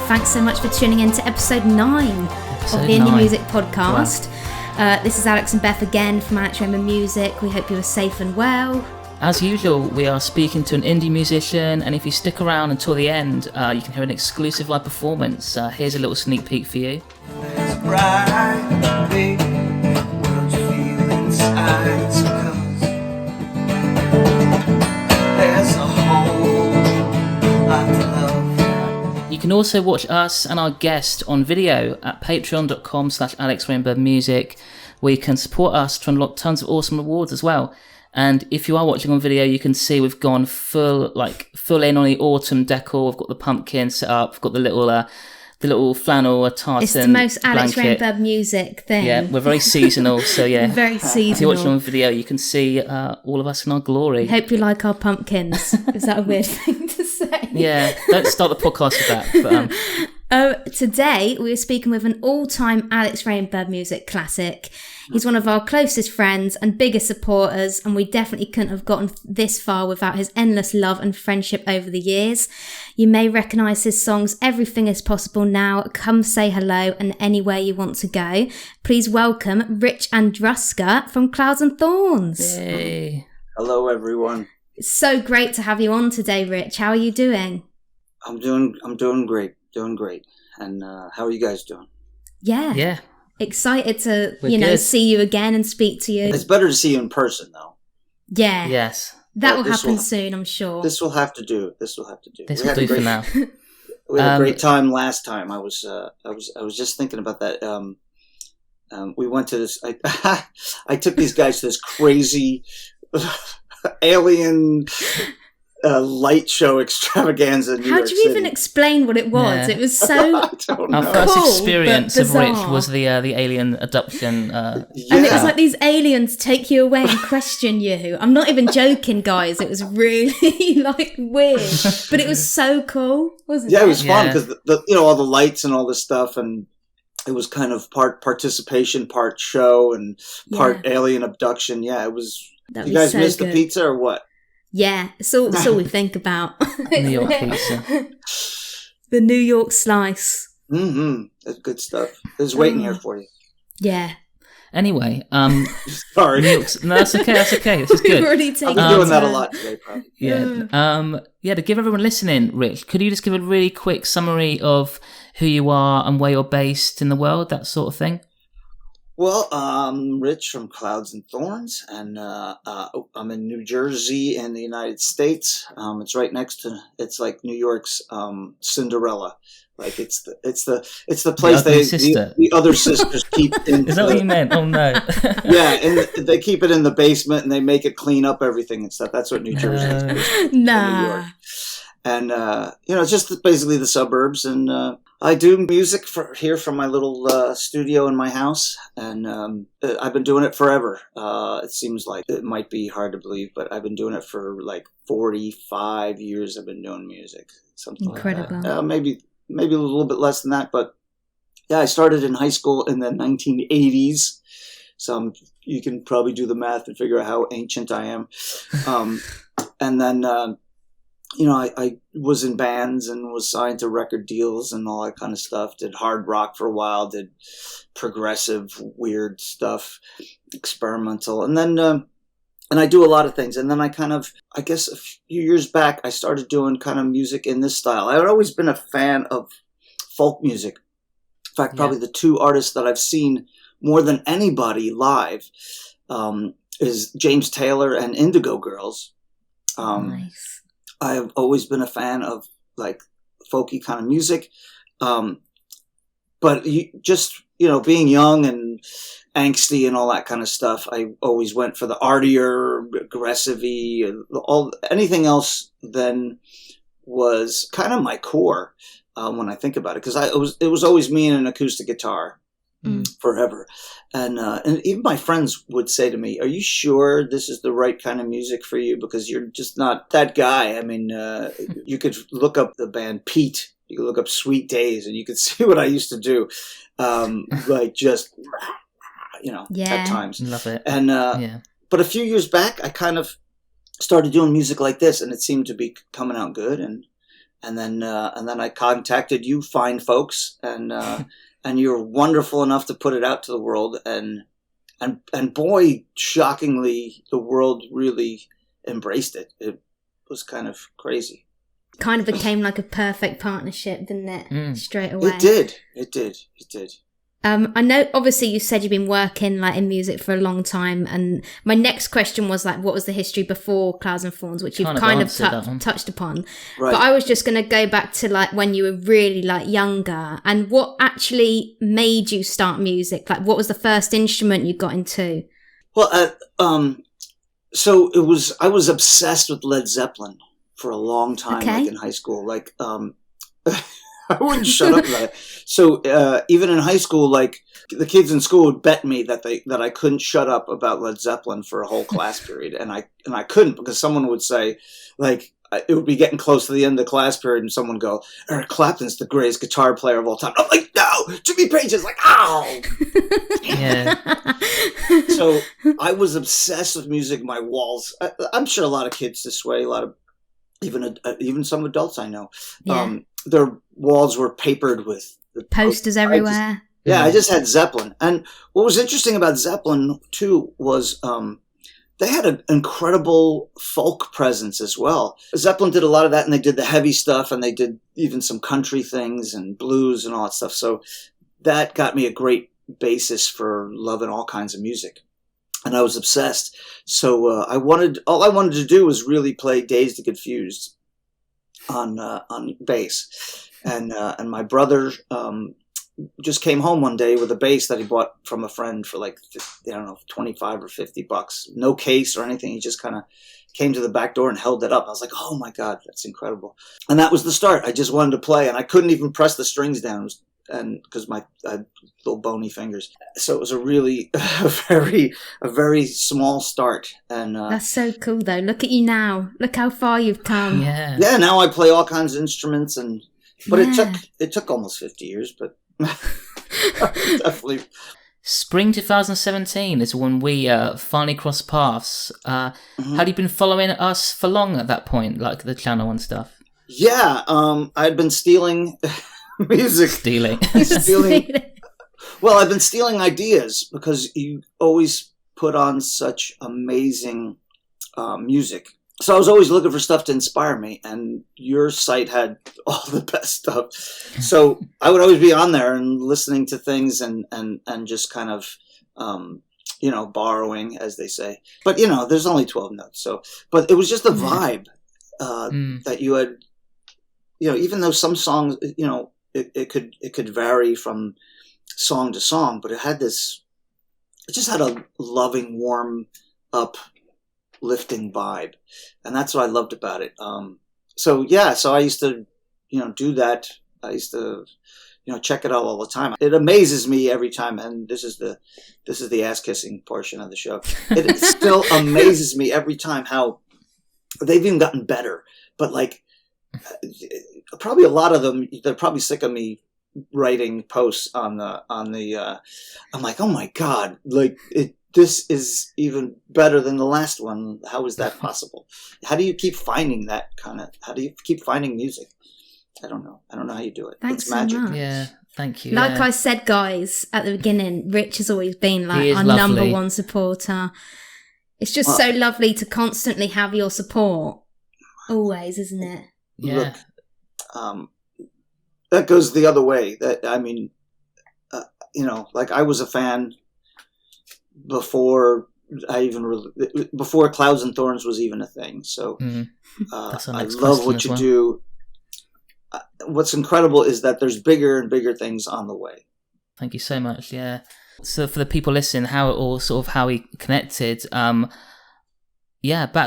thanks so much for tuning in to episode 9 of the Indie Music Podcast. Wow. This is Alex and Beth again from alexrainbirdMusic. We hope you are safe and well. As usual, we are speaking to an indie musician, and if you stick around until the end, you can hear an exclusive live performance. Here's a little sneak peek for you. There's a bright big world you feel inside, because there's a whole lot to love. You can also watch us and our guest on video at patreon.com/alexrainbirdmusic, where you can support us to unlock tons of awesome rewards as well. And if you are watching on video, you can see we've gone full in on the autumn decor. We've got the pumpkin set up. We've got the little flannel tartan. It's the most Alex Rainbird music thing. Yeah, we're very seasonal. So yeah, very seasonal. If you're watching on video, you can see all of us in our glory. Hope you like our pumpkins. Is that a weird thing to say? Yeah, don't start the podcast with that. But, today we're speaking with an all-time Alex Rainbird music classic. He's one of our closest friends and biggest supporters, and we definitely couldn't have gotten this far without his endless love and friendship over the years. You may recognise his songs Everything Is Possible Now, Come Say Hello, and Anywhere You Want to Go. Please welcome Rich Andruska from Clouds And Thorns. Yay. Hello, everyone. It's so great to have you on today, Rich. How are you doing? I'm doing great. Doing great. And how are you guys doing? Yeah. Excited to, see you again and speak to you. It's better to see you in person, though. Yeah. Yes. That will happen soon, I'm sure. This will have to do. This will do for now. We had a great time last time. I was just thinking about that. We went to this. I took these guys to this crazy alien light show extravaganza in New York How do you City. even explain what it was? Yeah. It was so Our first cool, experience but of Rich bizarre. was the alien abduction. And it was like these aliens take you away and question you. I'm not even joking, guys. It was really weird, but it was so cool, wasn't it? Yeah, it was fun because all the lights and all this stuff, and it was kind of part participation, part show, and part alien abduction. Yeah, it was. That You guys so missed good. the pizza or what? Yeah, it's all we think about. New York pizza. The New York slice. Mm-hmm. That's good stuff. It was waiting here for you. Yeah. Anyway, Sorry. no, that's okay. This is We've good. already taken I'm doing that a turn. lot today, probably. To give everyone listening, Rich, could you just give a really quick summary of who you are and where you're based in the world, that sort of thing? Well, Rich from Clouds and Thorns, and I'm in New Jersey in the United States. It's right next to. It's like New York's Cinderella. Like it's the place the other sisters keep. Is that what you meant? Oh no. Yeah, and they keep it in the basement and they make it clean up everything and stuff. That's what New Jersey is. Nah. New York. And it's just basically the suburbs, and I do music here from my little studio in my house, and I've been doing it forever. It seems like it might be hard to believe, but I've been doing it for like 45 years. I've been doing music, something Incredible. like that. Maybe a little bit less than that, but yeah, I started in high school in the 1980s. So you can probably do the math and figure out how ancient I am. And then. I was in bands and was signed to record deals and all that kind of stuff. Did hard rock for a while, did progressive, weird stuff, experimental. And then, and I do a lot of things. And then I guess a few years back, I started doing kind of music in this style. I had always been a fan of folk music. In fact, probably the two artists that I've seen more than anybody live is James Taylor and Indigo Girls. Nice. I've always been a fan of like folky kind of music. But being young and angsty and all that kind of stuff, I always went for the artier, aggressive-y, anything else then was kind of my core when I think about it. Because it was always me and an acoustic guitar. Forever. And even my friends would say to me, are you sure this is the right kind of music for you? Because you're just not that guy. I mean, you could look up the band Pete. You could look up Sweet Days and you could see what I used to do. At times. Love it. And, but a few years back, I kind of started doing music like this and it seemed to be coming out good. And and then I contacted you fine folks, and you're wonderful enough to put it out to the world, and boy, shockingly, the world really embraced it. It was kind of crazy. Kind of became like a perfect partnership, didn't it? Straight away. It did. I know, obviously, you said you've been working like in music for a long time, and my next question was like, what was the history before Clouds and Thorns, which you've kind of touched upon. Right. But I was just going to go back to like when you were really like younger, and what actually made you start music? Like, what was the first instrument you got into? Well, so I was obsessed with Led Zeppelin for a long time, like in high school. Like, I wouldn't shut up about it. So even in high school, like the kids in school would bet me that I couldn't shut up about Led Zeppelin for a whole class period, and I couldn't, because someone would say, like, it would be getting close to the end of the class period, and someone would go, Eric Clapton's the greatest guitar player of all time. I'm like, no, Jimmy Page is like, ow. Yeah. So I was obsessed with music. My walls. I'm sure a lot of kids this way. A lot of even some adults I know. Yeah. Their walls were papered with posters everywhere. I just had Zeppelin. And what was interesting about Zeppelin too was they had an incredible folk presence as well. Zeppelin did a lot of that, and they did the heavy stuff, and they did even some country things and blues and all that stuff. So that got me a great basis for loving all kinds of music. And I was obsessed. So all I wanted to do was really play Dazed and Confused on bass. And my brother just came home one day with a bass that he bought from a friend for like, I don't know, $25 or $50. No case or anything. He just kind of came to the back door and held it up. I was like, oh my God, that's incredible. And that was the start. I just wanted to play, and I couldn't even press the strings down. And because I had little bony fingers, so it was a very small start. And that's so cool, though. Look at you now. Look how far you've come. Yeah. Now I play all kinds of instruments, but it took almost 50 years, but definitely. Spring 2017 is when we finally crossed paths. Had you been following us for long at that point, like the channel and stuff? Yeah, I'd been stealing. Music. Stealing. Well, I've been stealing ideas because you always put on such amazing music. So I was always looking for stuff to inspire me, and your site had all the best stuff. So I would always be on there and listening to things and just kind of, borrowing, as they say. But, there's only 12 notes. But it was just the vibe that you had, even though some songs, it could vary from song to song, but it just had a loving, warm, uplifting vibe. And that's what I loved about it. So I used to, do that. I used to, check it out all the time. It amazes me every time. And this is the ass kissing portion of the show. It still amazes me every time how they've even gotten better. But like, probably a lot of them, they're probably sick of me writing posts on the I'm like, oh my God, like this is even better than the last one. How is that possible? How do you keep finding how do you keep finding music? I don't know how you do it. Thanks it's magic. so much. Yeah, thank you. Like I said, guys, at the beginning, Rich has always been like our number one supporter. It's just so lovely to constantly have your support. Always, isn't it? Yeah. Look, that goes the other way. Like I was a fan before before Clouds and Thorns was even a thing. So I love what you do. What's incredible is that there's bigger and bigger things on the way. Thank you so much. Yeah. So for the people listening, how we connected. Back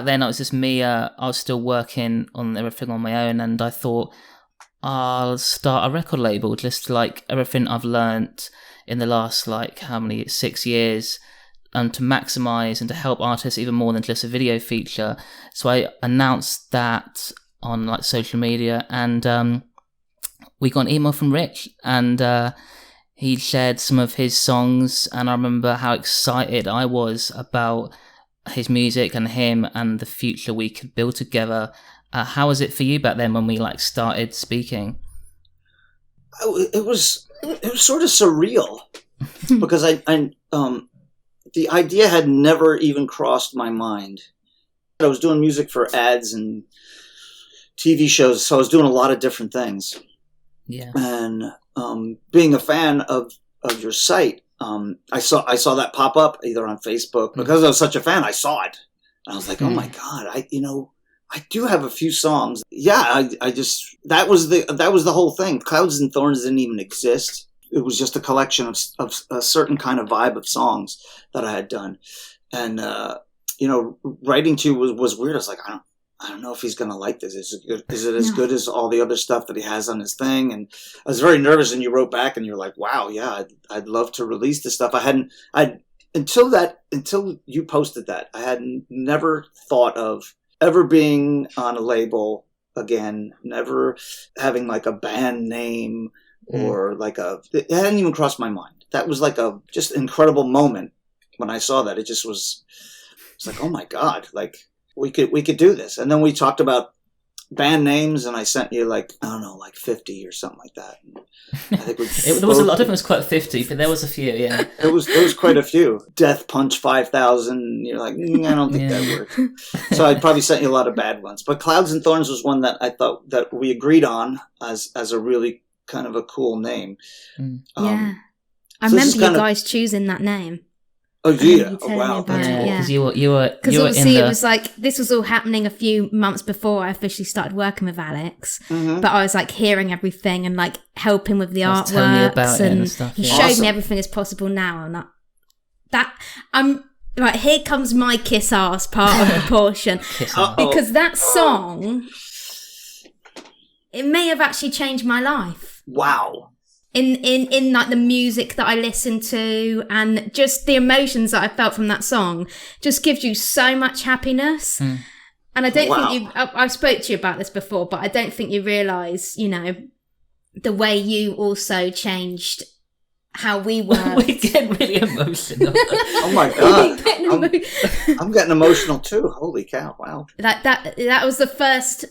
then it was just me. I was still working on everything on my own, and I thought I'll start a record label, just like everything I've learnt in the last 6 years, and to maximize and to help artists even more than just a video feature. So I announced that on social media, and we got an email from Rich, and he shared some of his songs, and I remember how excited I was about his music and him and the future we could build together. How was it for you back then when we like started speaking? It was sort of surreal because the idea had never even crossed my mind. I was doing music for ads and TV shows, so I was doing a lot of different things. Yeah. And being a fan of your site, I saw that pop up either on Facebook. Because I was such a fan, I saw it. And I was like, oh my God, I do have a few songs. Yeah, I just that was the whole thing. Clouds and Thorns didn't even exist. It was just a collection of a certain kind of vibe of songs that I had done. And writing to was weird. I was like, I don't know if he's going to like this. Is it as good as all the other stuff that he has on his thing? And I was very nervous. And you wrote back and you're like, wow, yeah, I'd love to release this stuff. Until you posted that, I had never thought of ever being on a label again, never having like a band name or it hadn't even crossed my mind. That was like a just incredible moment when I saw that. It's like, oh my God, like we could do this. And then we talked about band names and I sent you like 50 or something like that. I think there was a lot. I don't think it was quite 50, but there was a few. Yeah, there was quite a few. Death Punch 5,000. You're like, I don't think that worked. So I probably sent you a lot of bad ones. But Clouds and Thorns was one that I thought that we agreed on as a really kind of a cool name. I remember you guys choosing that name. Oh yeah! Oh, wow! Because you were obviously it was like this was all happening a few months before I officially started working with Alex. But I was like hearing everything and like helping with the artworks and stuff. He showed me everything as possible now. And I'm right here comes my kiss ass part of the portion because that song it may have actually changed my life. Wow. In like the music that I listened to and just the emotions that I felt from that song just gives you so much happiness. And I don't think I've spoke to you about this before, but I don't think you realise, the way you also changed how we were. We're getting really emotional. Oh my God. I'm getting emotional too. Holy cow. Wow. Like that was the first,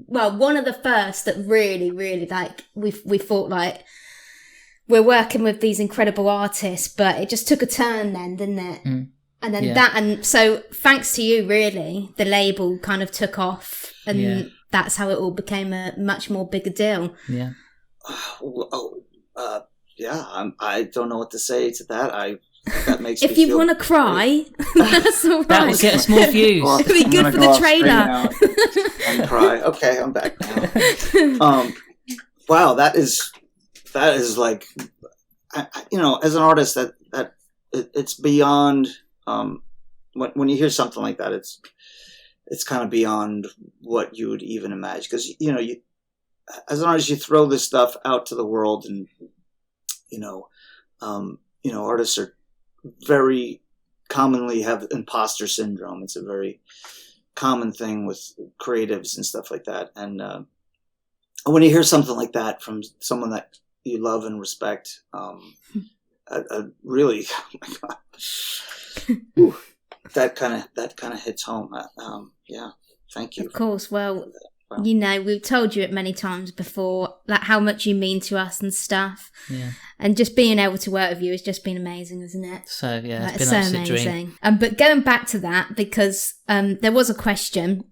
one of the first that really, really like we thought like we're working with these incredible artists, but it just took a turn then, didn't it? And then and so thanks to you, really, the label kind of took off, and that's how it all became a much more bigger deal. Yeah. I don't know what to say to that. That makes if you want to cry, that's all right. That will get us more views. It'll be good for the trailer. And cry. Okay, I'm back now. Wow, that is like, as an artist, that it's beyond. When you hear something like that, it's kind of beyond what you would even imagine. Because you as an artist, you throw this stuff out to the world, and artists are very commonly have imposter syndrome. It's a very common thing with creatives and stuff like that. And when you hear something like that from someone that you love and respect, really, oh my God, ooh, that kind of hits home. Thank you. Of course. Well, we've told you it many times before, like how much you mean to us and stuff. Yeah. And just being able to work with you has just been amazing, isn't it? So, yeah, it's been so an amazing. dream. But going back to that, because there was a question.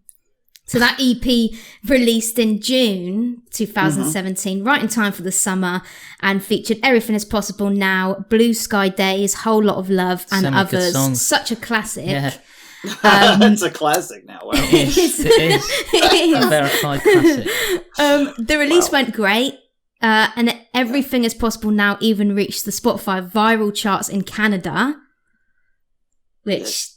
So that EP released in June 2017, right in time for the summer, and featured Everything Is Possible Now, Blue Sky Days, Whole Lot of Love, and so many good others. songs. Such a classic. Yeah. It's a classic now. Wow. It is. A verified classic. The release went great. And Everything Is Possible Now even reached the Spotify viral charts in Canada, which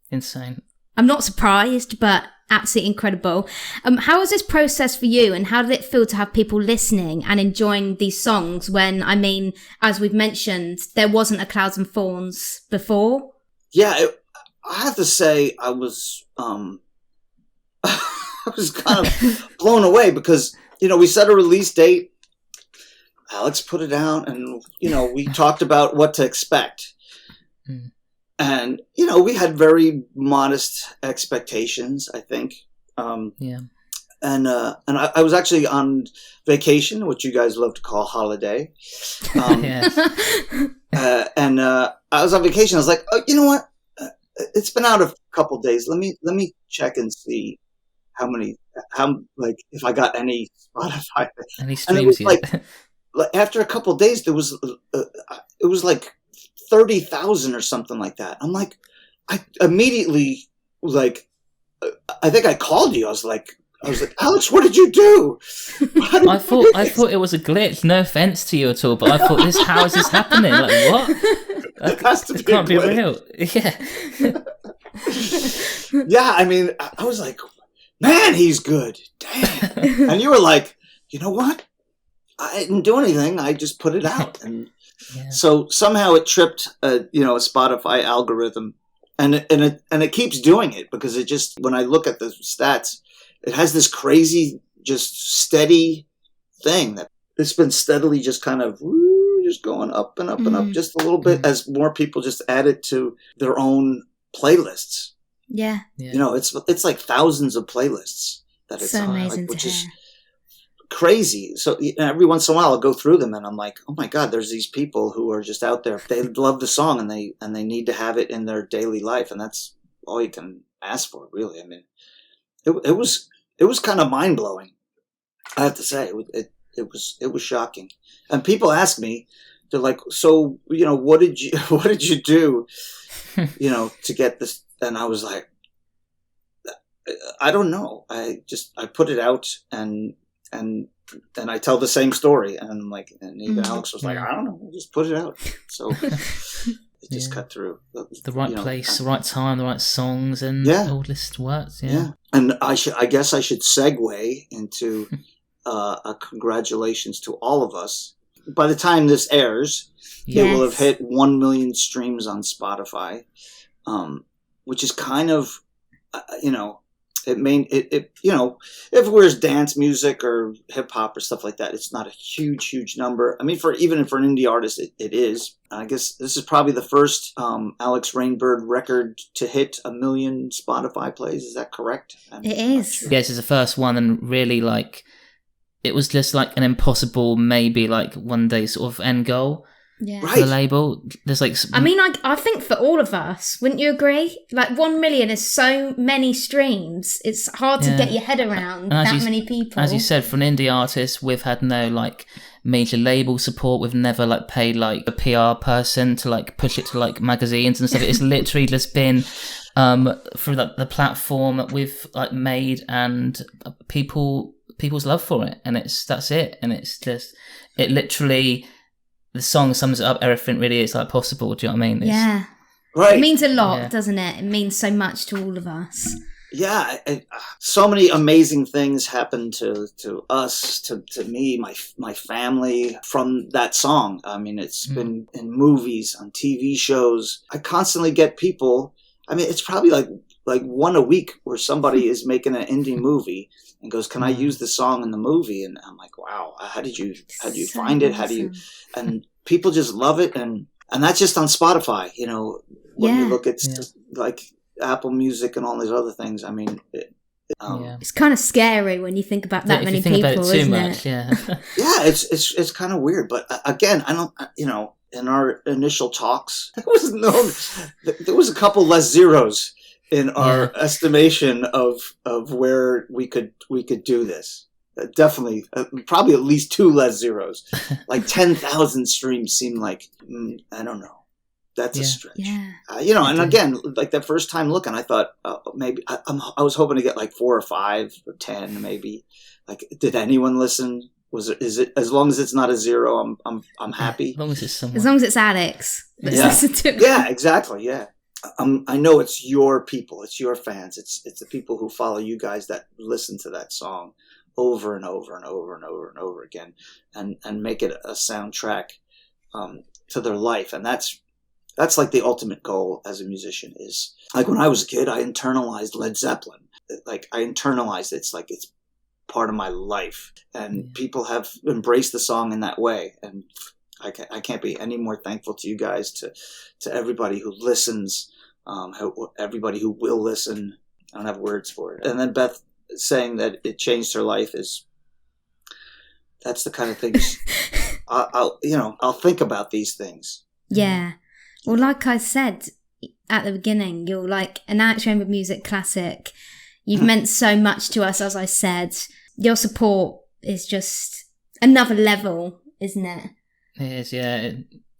insane. I'm not surprised, but absolutely incredible. How was this process for you, and how did it feel to have people listening and enjoying these songs when, as we've mentioned, there wasn't a Clouds and Thorns before? Yeah, I have to say I was I was kind of blown away because, we set a release date. Alex put it out, and, we talked about what to expect. And, we had very modest expectations, I think. I was actually on vacation, which you guys love to call holiday. And I was on vacation. I was like, oh, you know what? It's been out a couple days. Let me check and see how if I got any Spotify. Any streams yet? Like after a couple days, there was it was like 30,000 or something like that. I'm like, I immediately was like, I think I called you. I was like, Alex, what did you do? I thought it was a glitch. No offense to you at all, but I thought, how is this happening? Like, what? It has to be. It can't be real. Yeah. Yeah, I mean, I was like, man, he's good. Damn. And you were like, you know what? I didn't do anything. I just put it out, and so somehow it tripped, a Spotify algorithm, and it keeps doing it because it just, when I look at the stats, it has this crazy, just steady thing that it's been steadily just kind of just going up and up and up just a little bit as more people just add it to their own playlists. Yeah. It's like thousands of playlists that it's so on, amazing which to is hear. Crazy. So every once in a while I'll go through them and I'm like, oh my God, there's these people who are just out there. They love the song and they need to have it in their daily life, and that's all you can ask for, really. I mean, it was kind of mind blowing. I have to say, it was shocking. And people ask me, they're like, so what did you do, to get this? And I was like, I don't know. I put it out and I tell the same story, and I'm like, and even Alex was like, I don't know, just put it out. So it just cut through. The right place, the right time, the right songs, and all this works. Yeah. And I guess I should segue into a congratulations to all of us. By the time this airs, it will have hit 1 million streams on Spotify, which is kind of, if it was dance music or hip hop or stuff like that, it's not a huge number. I mean, even for an indie artist, it is. I guess this is probably the first Alex Rainbird record to hit 1 million Spotify plays. Is that correct? It is. Sure. Yes, it's the first one, and really, like, it was just like an impossible, maybe like one day sort of end goal. Yeah. For the label. There's like, I mean, I think for all of us, wouldn't you agree? Like 1 million is so many streams. It's hard to get your head around that many people. As you said, for an indie artist, we've had no like major label support. We've never like paid like a PR person to like push it to like magazines and stuff. It's literally just been through the platform that we've like made and people's love for it, and that's it. And it's just, it literally, the song sums it up. Everything really is like possible. Do you know what I mean? Yeah. Right. It means a lot, doesn't it? It means so much to all of us. Yeah. So many amazing things happened to us, to me, my family from that song. I mean, it's been in movies, on TV shows. I constantly get people. I mean, it's probably like one a week where somebody is making an indie movie and goes, can I use the song in the movie? And I'm like, wow, how did you find it? How do you, and people just love it. And that's just on Spotify, when you look at like Apple Music and all these other things. I mean, it's kind of scary when you think about that many people, isn't it? Yeah. Yeah, it's kind of weird. But again, I don't, in our initial talks, there was a couple less zeros in our estimation of where we could do this. Definitely, probably at least 2 less zeros. Like 10,000 streams seem like, I don't know. That's a stretch. Yeah. And again, like that first time looking, I thought maybe I was hoping to get like 4 or 5 or 10 maybe. Like, did anyone listen? Is it, as long as it's not a 0, I'm happy. As long as it's someone. As long as it's Alex. Yeah, exactly. Yeah. I know it's your people, it's your fans, it's the people who follow you guys that listen to that song over and over and over and over and over again, and make it a soundtrack to their life. And that's like the ultimate goal as a musician. Is like, when I was a kid, I internalized Led Zeppelin. Like, I internalized it. It's like it's part of my life, and people have embraced the song in that way. And I can't be any more thankful to you guys, to everybody who listens, everybody who will listen. I don't have words for it. And then Beth, saying that it changed her life that's the kind of things I'll think about these things. Yeah. Well, like I said at the beginning, you're like an Alex Rainbow Music classic. You've meant so much to us, as I said. Your support is just another level, isn't it? It is, yeah.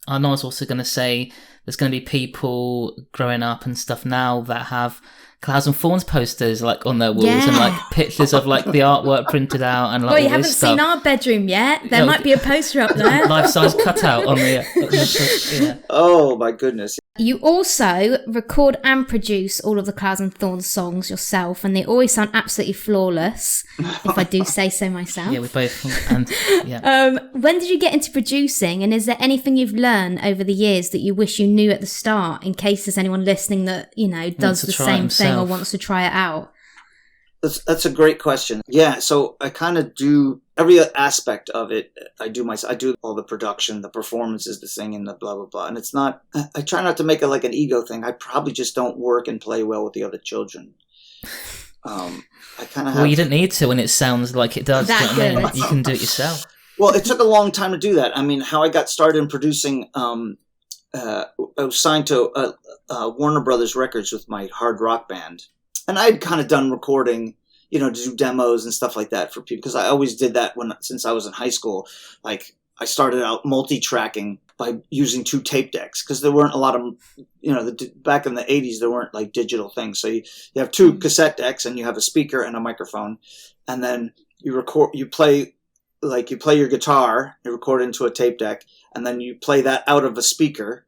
I know I was also going to say there's going to be people growing up and stuff now that have Clouds and Thorns posters like on their walls and like pictures of like the artwork printed out and like Well, you all haven't this stuff. seen our bedroom yet. There might be a poster up there. Life-size cutout on the yeah. Oh my goodness. You also record and produce all of the Clouds and Thorns songs yourself, and they always sound absolutely flawless, if I do say so myself. Yeah, we both. And yeah. When did you get into producing, and is there anything you've learned over the years that you wish you knew at the start, in case there's anyone listening that, you know, does the same thing or wants to try it out? That's a great question. Yeah, so I kind of do every aspect of it. I do all the production, the performances, the singing, the blah, blah, blah. And it's not, I try not to make it like an ego thing. I probably just don't work and play well with the other children. I kind of have... Well, you don't need to when it sounds like it does. That you know what I mean? good. You can do it yourself. Well, it took a long time to do that. I mean, how I got started in producing, I was signed to Warner Brothers Records with my hard rock band. And I had kind of done recording, you know, to do demos and stuff like that for people, because I always did that since I was in high school. Like, I started out multi-tracking by using 2 tape decks, because there weren't a lot of, you know, back in the 80s, there weren't like digital things. So you have 2 cassette decks, and you have a speaker and a microphone, and then you play your guitar, you record into a tape deck, and then you play that out of a speaker,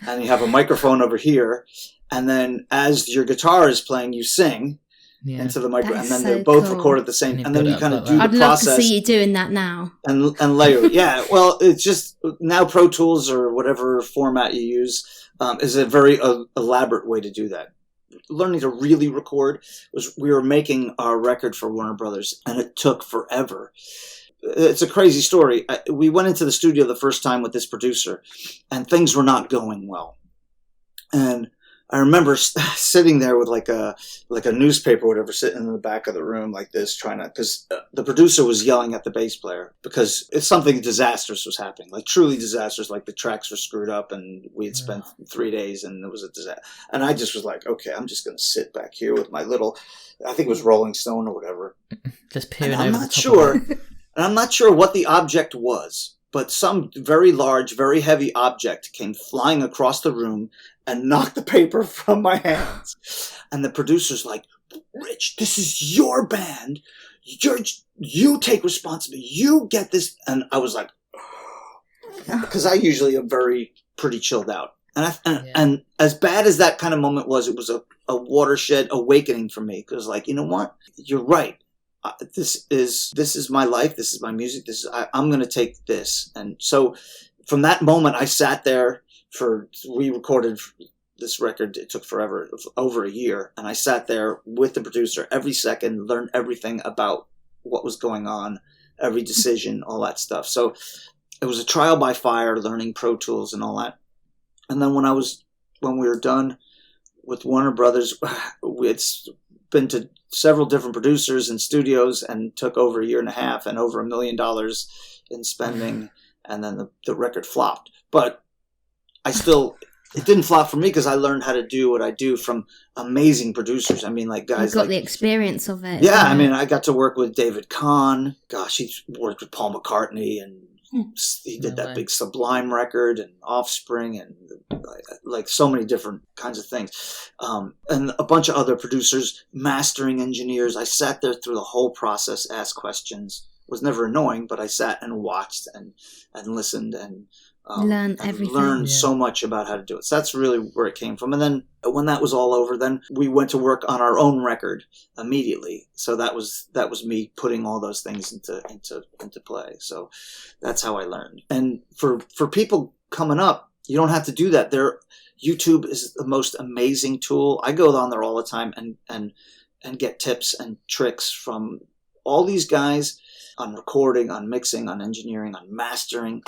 and you have a microphone over here. And then as your guitar is playing, you sing into the microphone, and then they're both recorded the same. And then you kind of do the process. I'd love to see you doing that now. And layer it. Yeah, well, it's just now Pro Tools or whatever format you use is a very elaborate way to do that. Learning to really record we were making our record for Warner Brothers, and it took forever. It's a crazy story. We went into the studio the first time with this producer, and things were not going well. And I remember sitting there with like a newspaper or whatever, sitting in the back of the room like this, because the producer was yelling at the bass player because it's something disastrous was happening, like truly disastrous, like the tracks were screwed up and we had spent 3 days and it was a disaster. And I just was like, okay, I'm just going to sit back here with my little, I think it was Rolling Stone or whatever. Just peering and over I'm the not top sure, of it. and I'm not sure what the object was, but some very large, very heavy object came flying across the room and knocked the paper from my hands. And the producer's like, Rich, this is your band. You take responsibility. You get this. And I was like, because I usually am pretty chilled out. And as bad as that kind of moment was, it was a watershed awakening for me. Because like, you know what? You're right. This is my life. This is my music. I'm going to take this. And so from that moment, I sat there we recorded this record. It took forever, over a year. And I sat there with the producer every second, learned everything about what was going on, every decision, all that stuff. So it was a trial by fire, learning Pro Tools and all that. And then when we were done with Warner Brothers, it's been to several different producers and studios and took over a year and a half and over $1 million in spending. And then the record flopped. But it didn't flop for me because I learned how to do what I do from amazing producers. I mean, like guys. You've got the experience of it. Yeah, I mean, I got to work with David Kahn. Gosh, he worked with Paul McCartney, and he did that big Sublime record and Offspring, and like so many different kinds of things. And a bunch of other producers, mastering engineers. I sat there through the whole process, asked questions. It was never annoying, but I sat and watched and listened and learned so much about how to do it. So that's really where it came from. And then when that was all over, then we went to work on our own record immediately. So that was me putting all those things into play. So that's how I learned. And for people coming up, you don't have to do that. YouTube is the most amazing tool. I go on there all the time and get tips and tricks from all these guys on recording, on mixing, on engineering, on mastering.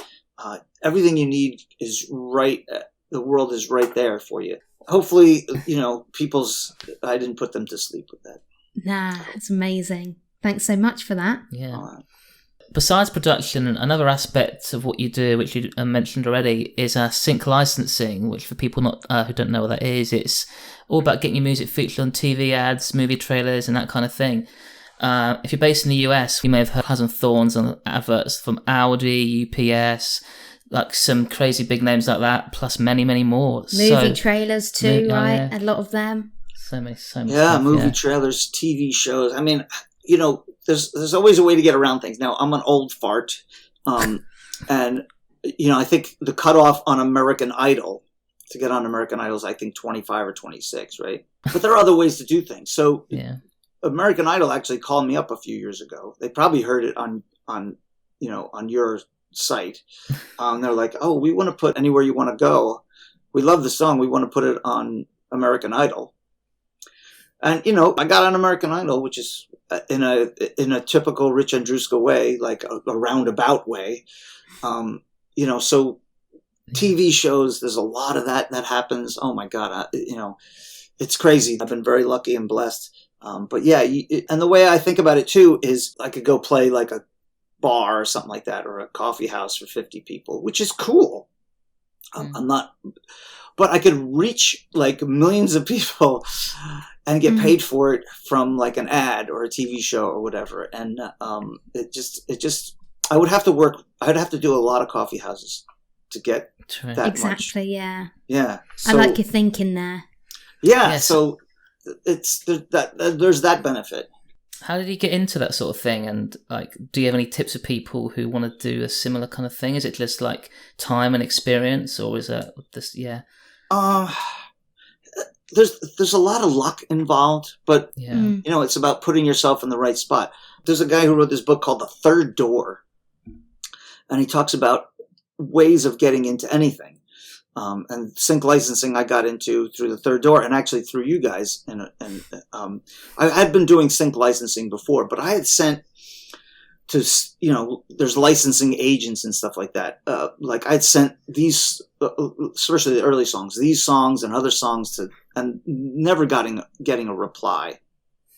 Everything you need is right. The world is right there for you. Hopefully, I didn't put them to sleep with that. Nah, it's amazing. Thanks so much for that. Yeah. Besides production, another aspect of what you do, which you mentioned already, is sync licensing, which for people who don't know what that is, it's all about getting your music featured on TV ads, movie trailers, and that kind of thing. If you're based in the US, you may have heard Clouds And Thorns on adverts from Audi, UPS, like some crazy big names like that, plus many, many more. Movie trailers too, right? Yeah. A lot of them. So many Yeah, stuff, movie trailers, TV shows. I mean, there's always a way to get around things. Now, I'm an old fart, and I think the cutoff on American Idol, to get on American Idol, is I think 25 or 26, right? But there are other ways to do things. So American Idol actually called me up a few years ago. They probably heard it on your site. They're like, "Oh, we want to put Anywhere You Want to Go. We love the song. We want to put it on American Idol." And I got on American Idol, which is in a typical Rich Andruska way, like a roundabout way. So TV shows, there's a lot of that happens. Oh my God, it's crazy. I've been very lucky and blessed. But yeah, and the way I think about it too is I could go play like a bar or something like that, or a coffee house for 50 people, which is cool. But I could reach like millions of people and get paid for it from like an ad or a TV show or whatever. And I would have to work. I'd have to do a lot of coffee houses to get that exactly, much. Yeah. Yeah. So, I like your thinking there. Yeah. Yes. So there's that benefit. How did you get into that sort of thing? And like, do you have any tips for people who want to do a similar kind of thing? Is it just like time and experience, or is it this? Yeah. There's a lot of luck involved, but it's about putting yourself in the right spot. There's a guy who wrote this book called The Third Door, and he talks about ways of getting into anything. And sync licensing I got into through The Third Door, and actually through you guys. And I had been doing sync licensing before, but I had sent to, there's licensing agents and stuff like that. Like I'd sent these, especially the early songs, these songs and other songs and never getting a reply.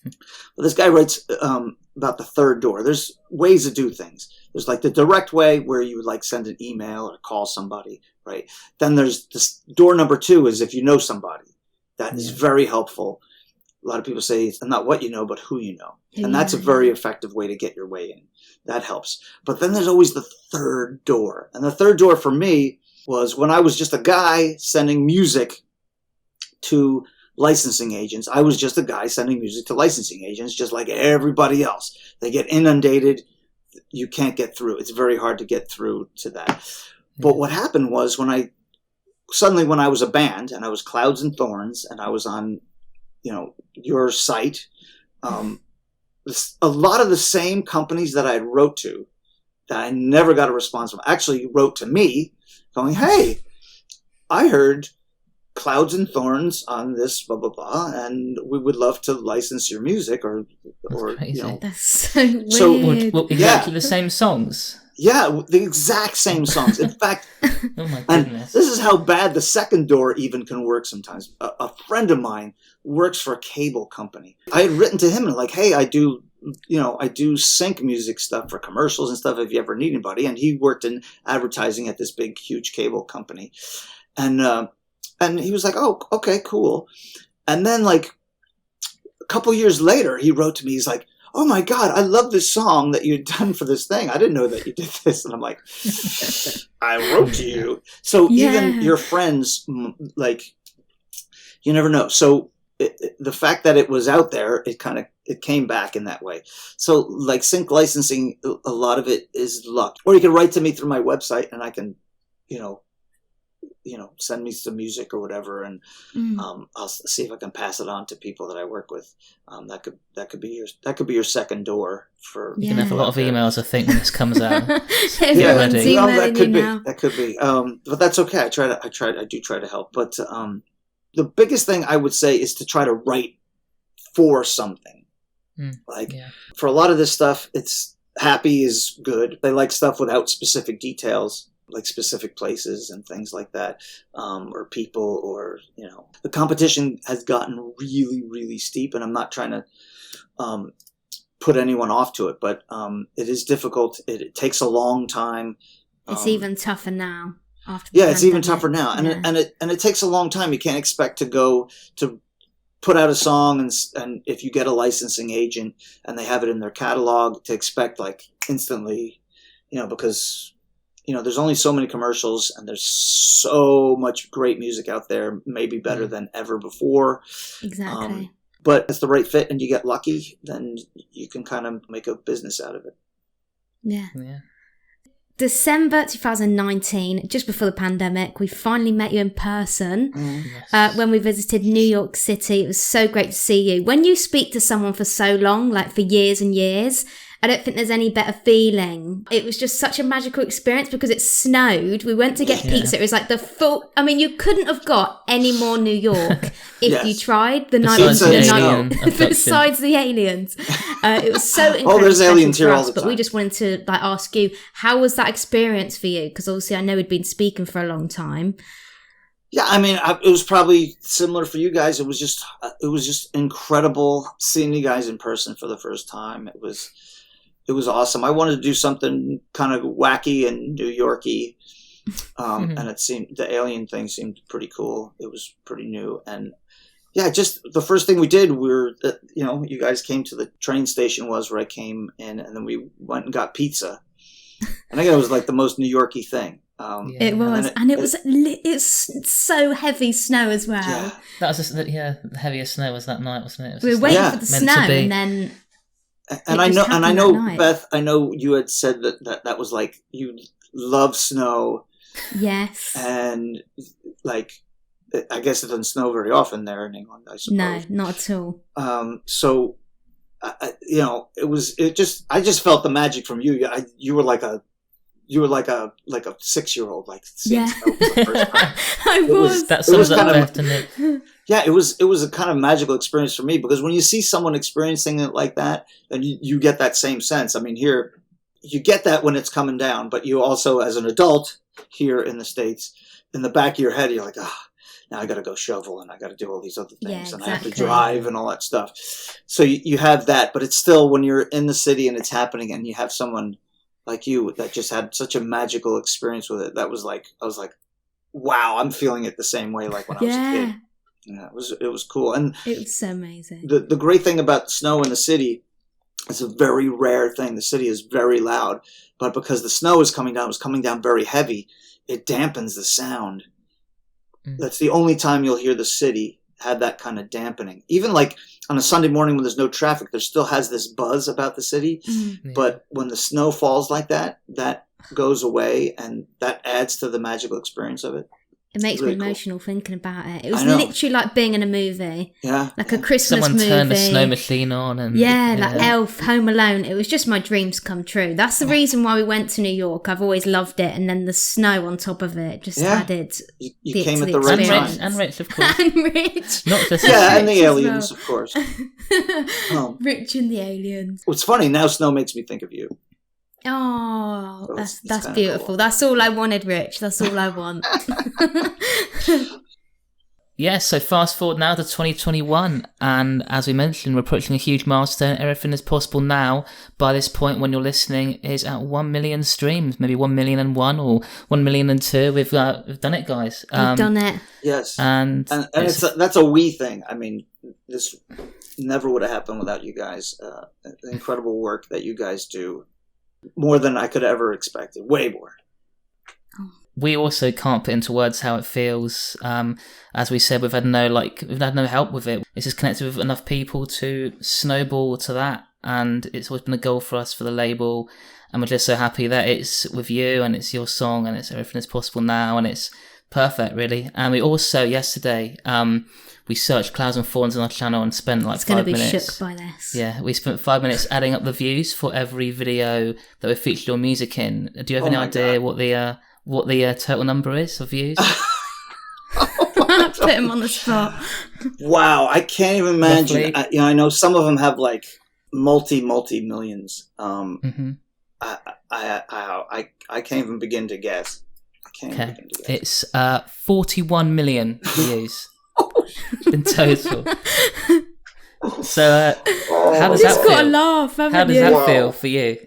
But this guy writes about The Third Door. There's ways to do things. There's like the direct way where you would like send an email or call somebody, right? Then there's this door number 2 is if you know somebody. That is very helpful. A lot of people say it's not what you know, but who you know. And that's a very effective way to get your way in. That helps. But then there's always the third door. And the third door for me was when I was just a guy sending music to licensing agents. I was just a guy sending music to licensing agents, just like everybody else. They get inundated. You can't get through. It's very hard to get through to that. But what happened was when I was a band and I was Clouds and Thorns and I was on, your site, a lot of the same companies that I had wrote to that I never got a response from actually wrote to me going, "Hey, I heard Clouds and Thorns on this blah, blah, blah, and we would love to license your music or That's so weird. What, exactly the same songs? Yeah, the exact same songs. In fact, oh my goodness. This is how bad the second door even can work sometimes. A friend of mine works for a cable company. I had written to him and like, "Hey, I do sync music stuff for commercials and stuff if you ever need anybody." And he worked in advertising at this big, huge cable company. And he was like, "Oh, okay, cool." And then like a couple years later, he wrote to me. He's like, "Oh my God, I love this song that you'd done for this thing. I didn't know that you did this." And I'm like, "I wrote to you." So even your friends, like, you never know. So the fact that it was out there, it came back in that way. So like sync licensing, a lot of it is luck. Or you can write to me through my website and I can, send me some music or whatever, and I'll see if I can pass it on to people that I work with. That could be your second door for. You can have a lot of emails, I think, when this comes out. Ready. Well, that could be. But that's okay. I do try to help. But the biggest thing I would say is to try to write for something. For a lot of this stuff, it's happy is good. They like stuff without specific details. like specific places and things like that, or people, or the competition has gotten really, really steep, and I'm not trying to put anyone off to it, but it is difficult. It takes a long time. It's even tougher now. It's even tougher now, and it takes a long time. You can't expect to go to put out a song and if you get a licensing agent and they have it in their catalog, to expect like instantly, because there's only so many commercials and there's so much great music out there, maybe better than ever before. Exactly. But if it's the right fit and you get lucky, then you can kind of make a business out of it. Yeah. December 2019, just before the pandemic, we finally met you in person when we visited New York City. It was so great to see you. When you speak to someone for so long, like for years and years, I don't think there's any better feeling. It was just such a magical experience because it snowed. We went to get pizza. It was like you couldn't have got any more New York if you tried. Besides the aliens. It was so incredible. There's aliens here all the time. But we just wanted to ask you, how was that experience for you? Because obviously I know we'd been speaking for a long time. Yeah, I mean, it was probably similar for you guys. It was just incredible seeing you guys in person for the first time. It was awesome. I wanted to do something kind of wacky and New Yorky, and it seemed the alien thing seemed pretty cool. It was pretty new, and just the first thing we did, you guys came to the train station where I came in, and then we went and got pizza. And I think it was like the most New Yorky thing. It was, and it's so heavy snow as well. Yeah. That was just the heaviest snow was that night, wasn't it? We were waiting for the snow, and then. And I know, Beth, I know you had said that was like, you love snow. Yes. And like, I guess it doesn't snow very often there in England, I suppose. No, not at all. So, I just felt the magic from you. You were like a 6-year-old, like seeing snow for the first time. I was. That sums up Beth, didn't it? Yeah, it was a kind of magical experience for me, because when you see someone experiencing it like that, then you get that same sense. I mean, here, you get that when it's coming down, but you also, as an adult here in the States, in the back of your head, you're like, now I got to go shovel and I got to do all these other things and I have to drive and all that stuff. So you have that, but it's still, when you're in the city and it's happening and you have someone like you that just had such a magical experience with it, I was like, wow, I'm feeling it the same way like when I was a kid. Yeah, it was cool. And it was so amazing. The great thing about snow in the city, it's a very rare thing. The city is very loud, but because the snow is coming down, it was coming down very heavy, it dampens the sound. That's the only time you'll hear the city have that kind of dampening. Even like on a Sunday morning when there's no traffic, there still has this buzz about the city. But when the snow falls like that, that goes away, and that adds to the magical experience of it. It makes me emotional thinking about it. It was literally like being in a movie. Yeah. Like a Christmas movie. Someone turned the snow machine on. And like Elf, Home Alone. It was just my dreams come true. That's the reason why we went to New York. I've always loved it. And then the snow on top of it just added you came at the right time. And Rich, of course. And Rich. Not just and the aliens, of course. Rich and the aliens. What's funny, now snow makes me think of you. Oh, So that's kinda beautiful. cool. That's all I wanted, Rich. That's all I want. So fast forward now to 2021, and as we mentioned, we're approaching a huge milestone. Everything is possible now. By this point, when you're listening, is at 1 million streams, maybe 1,000,001 or 1,000,002. We've done it, guys. We've done it. Yes. And that's a we thing. I mean, this never would have happened without you guys. The incredible work that you guys do. More than I could ever expect. Way more. We also can't put into words how it feels. As we said, we've had no help with it. It's just connected with enough people to snowball to that, and it's always been a goal for us for the label. And we're just so happy that it's with you, and it's your song, and it's Everything Is Possible Now, and it's perfect, really. And we also yesterday we searched Clouds and Thorns on our channel and spent like 5 minutes. It's going to be shook by this. Yeah, we spent 5 minutes adding up the views for every video that we featured your music in. Do you have any idea what the total number is of views? Put him on the spot. Wow, I can't even imagine. I know some of them have like multi millions. I can't even begin to guess. Can't Okay, even do that. it's 41 million views in total. So how does Just that got to feel? laugh, haven't How does you? that Wow. feel for you?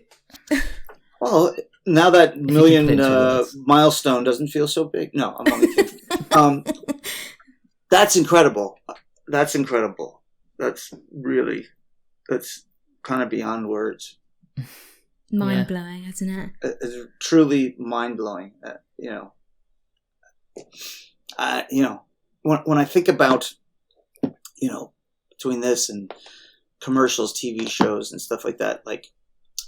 Well, now that you could put million it into words. milestone doesn't feel so big. No, I'm only kidding. That's incredible. That's incredible. That's kind of beyond words. Mind blowing, isn't it? It's truly mind blowing. When I think about, between this and commercials, TV shows, and stuff like that, like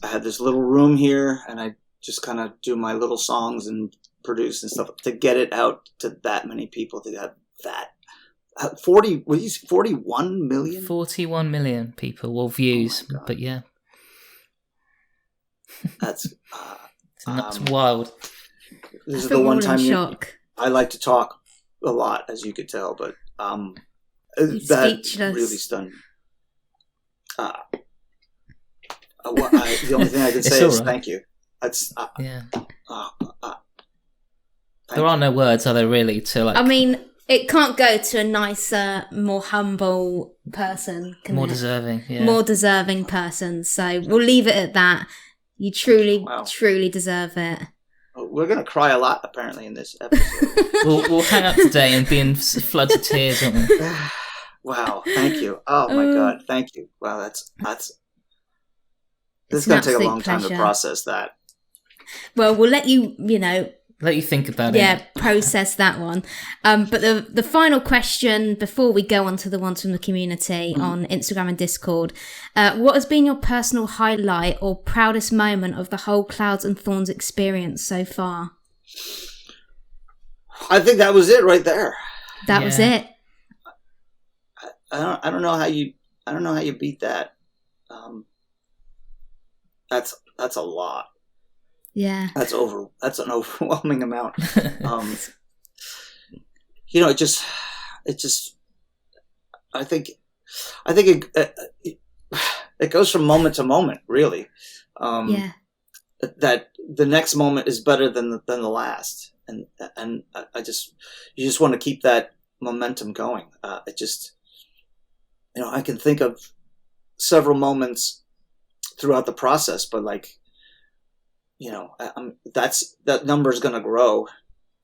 I had this little room here, and I just kind of do my little songs and produce and stuff to get it out to that many people, to have that 41 million. 41 million people, well, views, Oh my God. but yeah, That's that's wild. this is I the think we're one all time in shock. I like to talk a lot, as you could tell, but You're that speechless. really stunned. The only thing I can It's say all is right. thank you. That's Yeah, thank there are no words, are there, really, to like I mean, it can't go to a nicer, more humble person, can more it? deserving. Yeah, More deserving person. So we'll leave it at that. You truly, Wow. truly deserve it. We're gonna cry a lot apparently in this episode. we'll hang up today and be in floods of tears, won't we? Wow, thank you. Oh my God, thank you. Wow, that's this It's is an gonna take a absolute long time to pleasure. process that. Well, we'll let you, Let you think about it. yeah, process that one. But the final question before we go on to the ones from the community on Instagram and Discord, what has been your personal highlight or proudest moment of the whole Clouds and Thorns experience so far? I think that was it right there. That was Yeah. it. I don't know how you beat that. That's a lot. Yeah. That's an overwhelming amount. It just I think it goes from moment to moment, really. Yeah. That the next moment is better than the last, and you just want to keep that momentum going. I can think of several moments throughout the process, but that number is going to grow,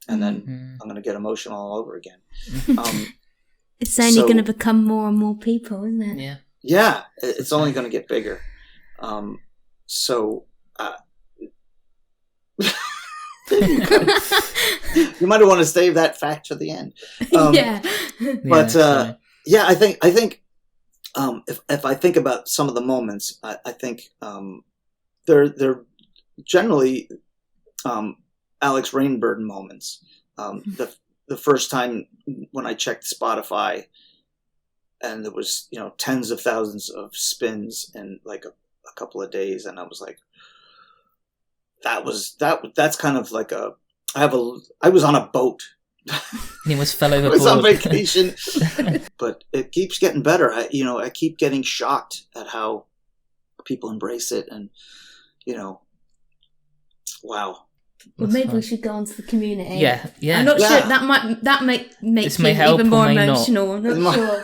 and then I'm going to get emotional all over again. It's only so- going to become more and more people, isn't it? Yeah. Yeah, it's only going to get bigger. You might want to save that fact for the end. Yeah. But sorry. yeah, I think if I think about some of the moments, I think they're generally Alex Rainbird moments. The first time when I checked Spotify, and there was tens of thousands of spins in like a couple of days, and I was like, that's kind of like I was on a boat. He almost fell I overboard. was on vacation, but it keeps getting better. I keep getting shocked at how people embrace it, and wow. Well, That's maybe fine. we should go on to the community. Yeah. I'm not Yeah. sure that make This you may help even or more may not. emotional. I'm not sure.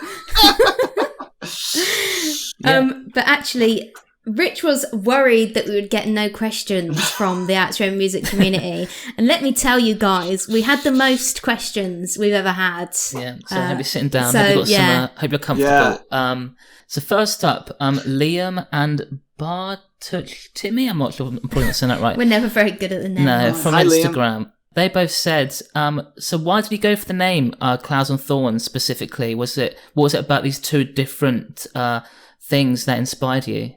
Yeah. But actually, Rich was worried that we would get no questions from the Alex Rainbird Music community, and let me tell you guys, we had the most questions we've ever had. Yeah, so hope you're sitting down. so, hope you've got yeah. hope you're comfortable. So first up, Liam and Bartolomei. I'm not sure I'm probably not saying that right. We're never very good at the name. No, from Hi, Liam. Instagram. They both said, so why did you go for the name Clouds and Thorns specifically? What was it about these two different things that inspired you?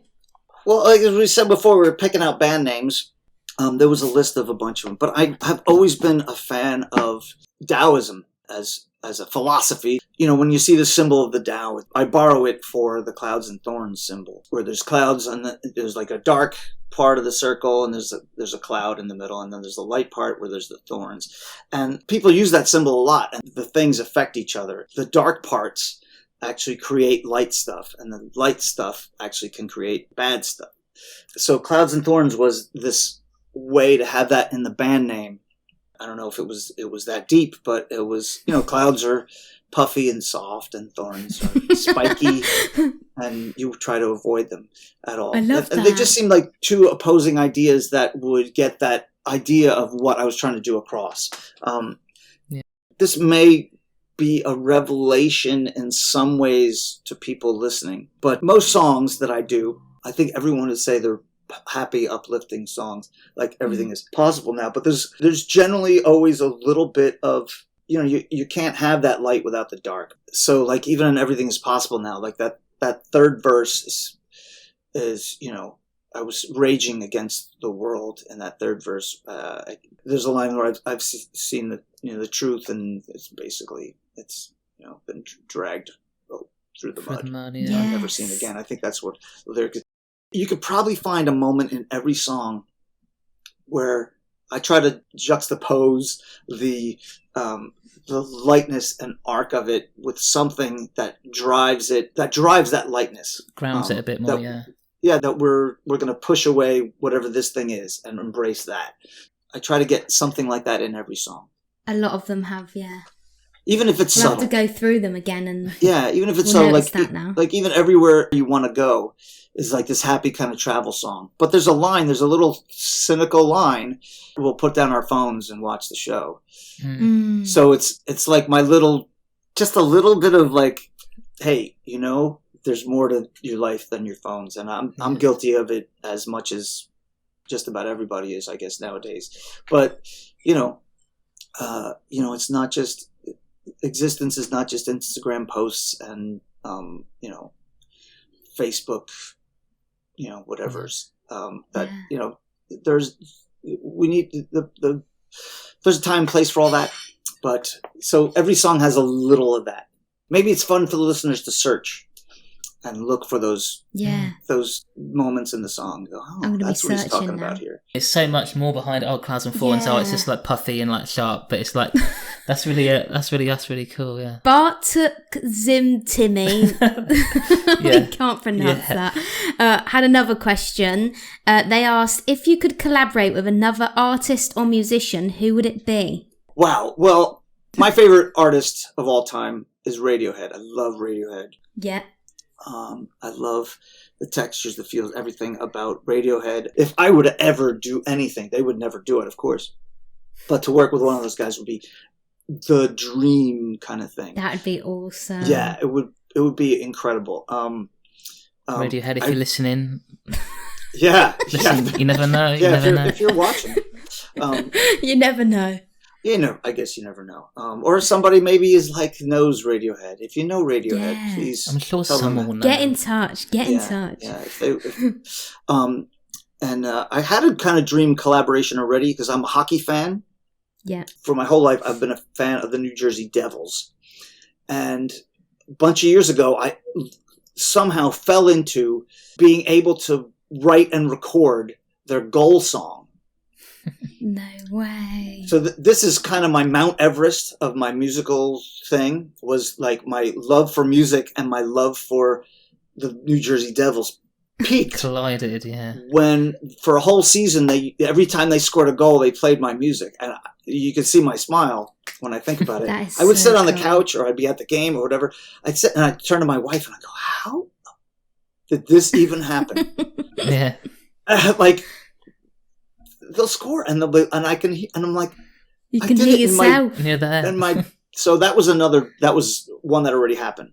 Well, like as we said before, we were picking out band names. There was a list of a bunch of them, but I have always been a fan of Taoism as a philosophy. When you see the symbol of the Tao, I borrow it for the Clouds and Thorns symbol, where there's clouds and there's like a dark part of the circle, and there's a cloud in the middle, and then there's the light part where there's the thorns. And people use that symbol a lot, and the things affect each other. The dark parts actually create light stuff, and the light stuff actually can create bad stuff. So Clouds and Thorns was this way to have that in the band name, I don't know if it was that deep, but it was, clouds are puffy and soft and thorns are spiky, and you try to avoid them at all. I love and they just seemed like two opposing ideas that would get that idea of what I was trying to do across. This may be a revelation in some ways to people listening, but most songs that I do, I think everyone would say they're happy, uplifting songs. Like everything is possible now, but there's generally always a little bit of, you can't have that light without the dark. So like even in Everything Is Possible now, like that third verse is I was raging against the world in that third verse. There's a line where I've seen the truth, and it's basically been dragged through the mud. Yeah. I've never seen again. I think that's what the lyric is. You could probably find a moment in every song where I try to juxtapose the lightness and arc of it with something that drives that lightness. Grounds it a bit more, that we're going to push away whatever this thing is and embrace that. I try to get something like that in every song. A lot of them have, yeah. Even if it's we'll subtle. have to go through them again, and even if it's we'll subtle, like even Everywhere You Want to Go is like this happy kind of travel song. But there's a little cynical line. We'll put down our phones and watch the show. Mm. So it's like just a little bit of like, hey, there's more to your life than your phones, and I'm guilty of it as much as just about everybody is, I guess, nowadays. But it's not just existence is not just Instagram posts and Facebook, whatever's there's a time and place for all that. But so every song has a little of that. Maybe it's fun for the listeners to search and look for those moments in the song. Go, that's what he's talking about here. It's so much more behind Clouds and Thorns. Yeah. It's just like puffy and like sharp, but it's like that's really cool. Yeah. Bartuk Zim Timmy. I can't pronounce that. Had another question. They asked if you could collaborate with another artist or musician, who would it be? Wow. Well, my favorite artist of all time is Radiohead. I love Radiohead. Yeah. I love the textures, the feels, everything about Radiohead. If I were to ever do anything, they would never do it, of course. But to work with one of those guys would be the dream kind of thing. That would be awesome. Yeah, it would be incredible. Radiohead, if you're listening. Yeah. Listen, you never know. If you're watching. You never know. I guess you never know. Or somebody maybe knows Radiohead. If you know Radiohead, please. I'm sure someone will know. Get in touch. Get in touch. Yeah. And I had a kind of dream collaboration already because I'm a hockey fan. Yeah. For my whole life, I've been a fan of the New Jersey Devils. And a bunch of years ago, I somehow fell into being able to write and record their goal song. No way. So this is kind of my Mount Everest of my musical thing, was like my love for music and my love for the New Jersey Devils peaked. Collided, yeah. When for a whole season, every time they scored a goal, they played my music. And you can see my smile when I think about it. I would sit on the couch, or I'd be at the game or whatever. I'd sit and I'd turn to my wife and I'd go, how did this even happen? Yeah. They'll score and I can hear, and I'm like, you can hear yourself. So that was one that already happened.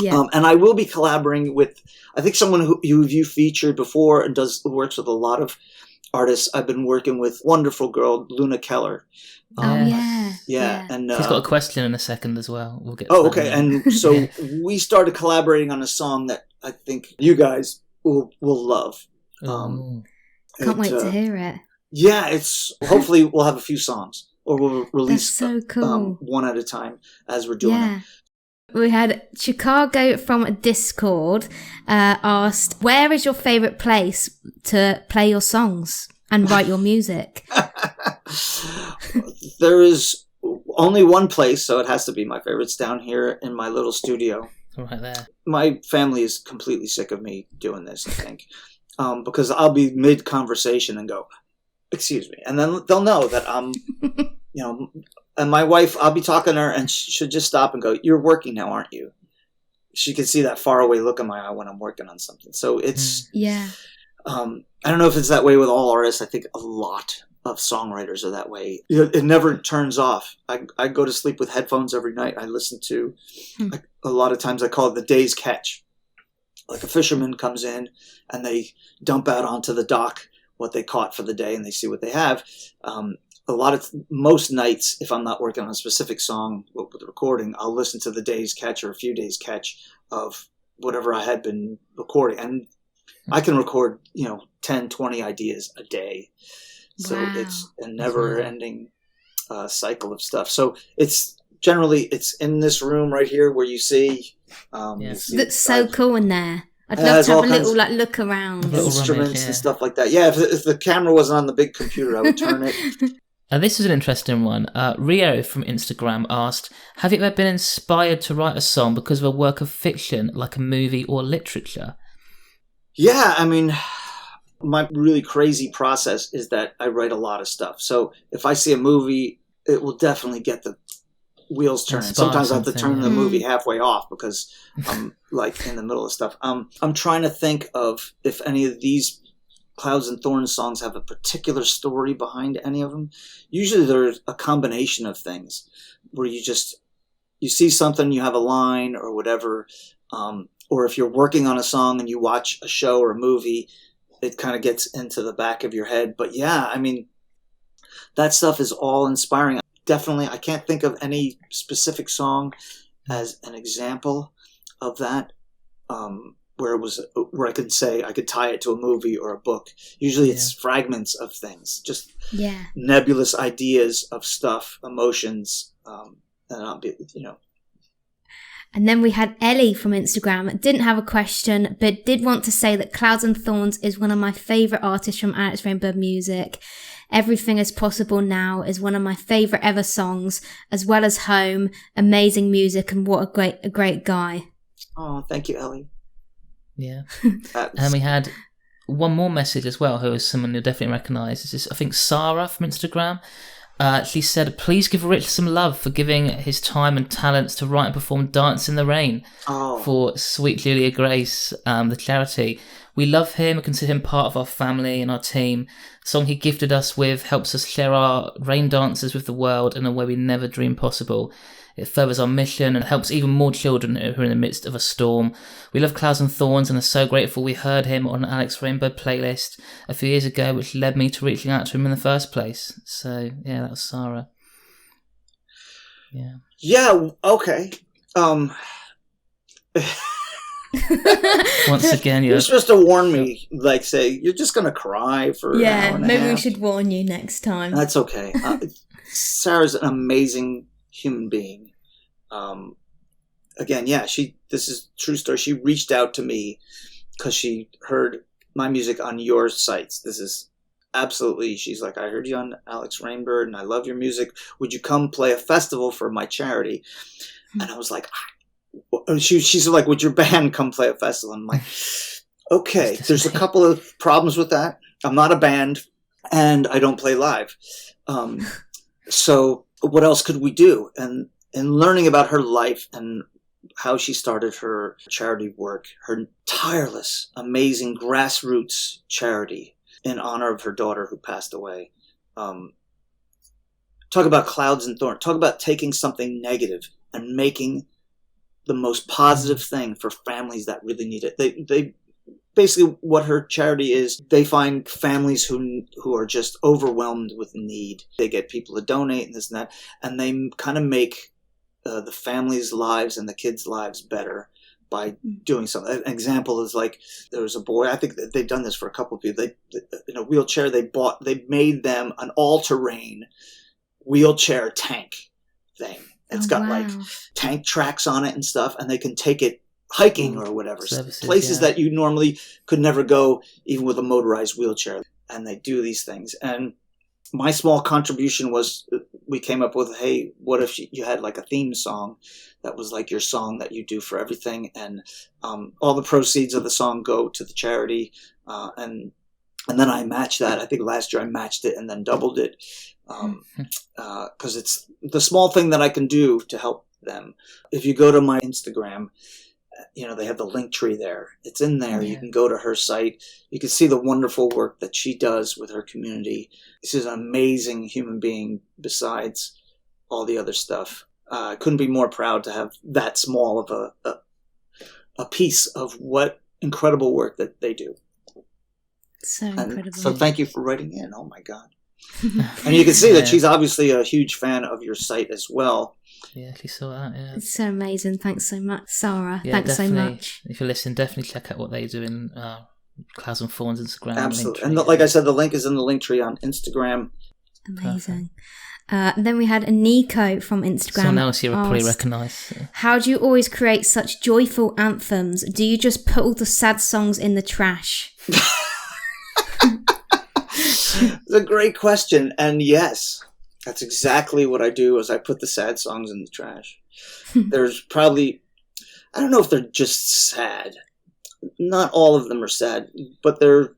Yeah. And I will be collaborating with, I think, someone who you featured before and works with a lot of artists. I've been working with wonderful girl Luna Keller. Yeah. And she's got a question in a second as well. We'll get. Okay. And so we started collaborating on a song that I think you guys will love. Can't wait to hear it. Yeah, hopefully we'll have a few songs, or we'll release so cool. One at a time as we're doing it. We had Chicago from Discord asked, where is your favourite place to play your songs and write your music? There is only one place, so it has to be my favorite. It's down here in my little studio. Right there. My family is completely sick of me doing this, I think, because I'll be mid-conversation and go, excuse me. And then they'll know that I'm and my wife, I'll be talking to her and she'll just stop and go, "You're working now, aren't you?" She can see that faraway look in my eye when I'm working on something. So it's, I don't know if it's that way with all artists. I think a lot of songwriters are that way. It never turns off. I go to sleep with headphones every night. I listen to, a lot of times I call it the day's catch. Like a fisherman comes in and they dump out onto the dock what they caught for the day and they see what they have. Most nights, if I'm not working on a specific song with the recording, I'll listen to the day's catch or a few days catch of whatever I had been recording. And I can record, 10, 20 ideas a day. So it's a never ending cycle of stuff. So it's in this room right here where you see. That's so cool in there. I'd love to have a little look around. Instruments and stuff like that. Yeah, if the camera wasn't on the big computer, I would turn it. This is an interesting one. Rio from Instagram asked, have you ever been inspired to write a song because of a work of fiction, like a movie or literature? Yeah, I mean, my really crazy process is that I write a lot of stuff. So if I see a movie, it will definitely get the wheels turning. Sometimes I have to turn the movie halfway off because I'm like in the middle of stuff. I'm trying to think of if any of these Clouds and Thorns songs have a particular story behind any of them. Usually there's a combination of things where you see something, you have a line or whatever, or if you're working on a song and you watch a show or a movie, it kind of gets into the back of your head. But yeah, I mean, that stuff is all inspiring. Definitely, I can't think of any specific song as an example of that. Where I could say I could tie it to a movie or a book. Usually it's fragments of things, just nebulous ideas of stuff, emotions, and I'll be, And then we had Ellie from Instagram. Didn't have a question, but did want to say that Clouds and Thorns is one of my favourite artists from alexrainbirdMusic. Everything Is Possible Now is one of my favourite ever songs, as well as Home. Amazing music, and what a great guy. Oh, thank you, Ellie. Yeah. And we had one more message as well, who is someone you'll definitely recognise. This is, I think, Sarah from Instagram. She said, please give Rich some love for giving his time and talents to write and perform Dance in the Rain for Sweet Julia Grace, the charity. We love him and consider him part of our family and our team. The song he gifted us with helps us share our rain dances with the world in a way we never dreamed possible. It furthers our mission and helps even more children who are in the midst of a storm. We love Clouds and Thorns and are so grateful we heard him on an Alex Rainbow playlist a few years ago, which led me to reaching out to him in the first place. So, yeah, that was Sarah. Yeah. Yeah, okay. Once again, you're supposed to warn me, like say, you're just going to cry for an hour and a half. Maybe we should warn you next time. That's okay. Sarah's an amazing human being. Again, this is a true story. She reached out to me because she heard my music on your sites. This is absolutely, she's like, I heard you on Alex Rainbird and I love your music. Would you come play a festival for my charity? And I was like, she's like, would your band come play a festival? And I'm like, okay, there's a couple of problems with that. I'm not a band and I don't play live. So what else could we do? And learning about her life and how she started her charity work, her tireless, amazing grassroots charity in honor of her daughter who passed away. Talk about Clouds and Thorns. Talk about taking something negative and making the most positive thing for families that really need it. They basically, what her charity is, they find families who are just overwhelmed with need. They get people to donate and this and that, and they kind of make the families' lives and the kids' lives better by doing something. An example is like, there was a boy, I think they've done this for a couple of people. They in a wheelchair, they made them an all-terrain wheelchair tank thing. It's got like tank tracks on it and stuff, and they can take it hiking or whatever. Places that you normally could never go, even with a motorized wheelchair. And they do these things. And my small contribution was, we came up with, hey, what if you had like a theme song that was like your song that you do for everything, and all the proceeds of the song go to the charity. And then I matched that. I think last year I matched it and then doubled it. because it's the small thing that I can do to help them. If you go to my Instagram, they have the link tree there. It's in there. You can go to her site. You can see the wonderful work that she does with her community. She's an amazing human being besides all the other stuff. I couldn't be more proud to have that small of a piece of what incredible work that they do. So incredible. So thank you for writing in. Oh my God. And you can see that she's obviously a huge fan of your site as well. Yeah, she saw that, yeah. It's so amazing. Thanks so much, Sarah. Yeah, Thanks so definitely. much. If you listen, definitely check out what they do in Clouds and Thorns Instagram. Absolutely. And like I said, the link is in the link tree on Instagram. Amazing. Then we had Nico from Instagram. Someone else you would probably recognise. How do you always create such joyful anthems? Do you just put all the sad songs in the trash? It's a great question. And yes, that's exactly what I do, is I put the sad songs in the trash. There's probably, I don't know if they're just sad. Not all of them are sad, but they're,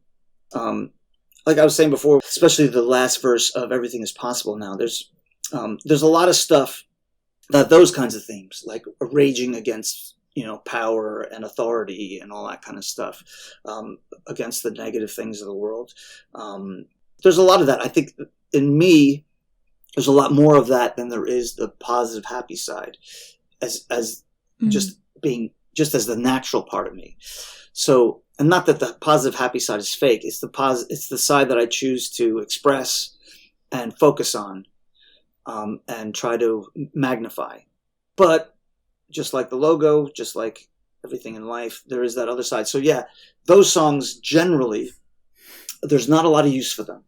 like I was saying before, especially the last verse of Everything Is Possible Now. There's a lot of stuff that those kinds of themes, like raging against, power and authority and all that kind of stuff, against the negative things of the world. There's a lot of that. I think in me, there's a lot more of that than there is the positive, happy side, as just as the natural part of me. So, and not that the positive, happy side is fake. It's the side that I choose to express and focus on, and try to magnify. But just like the logo, just like everything in life, there is that other side. So yeah, those songs generally, there's not a lot of use for them,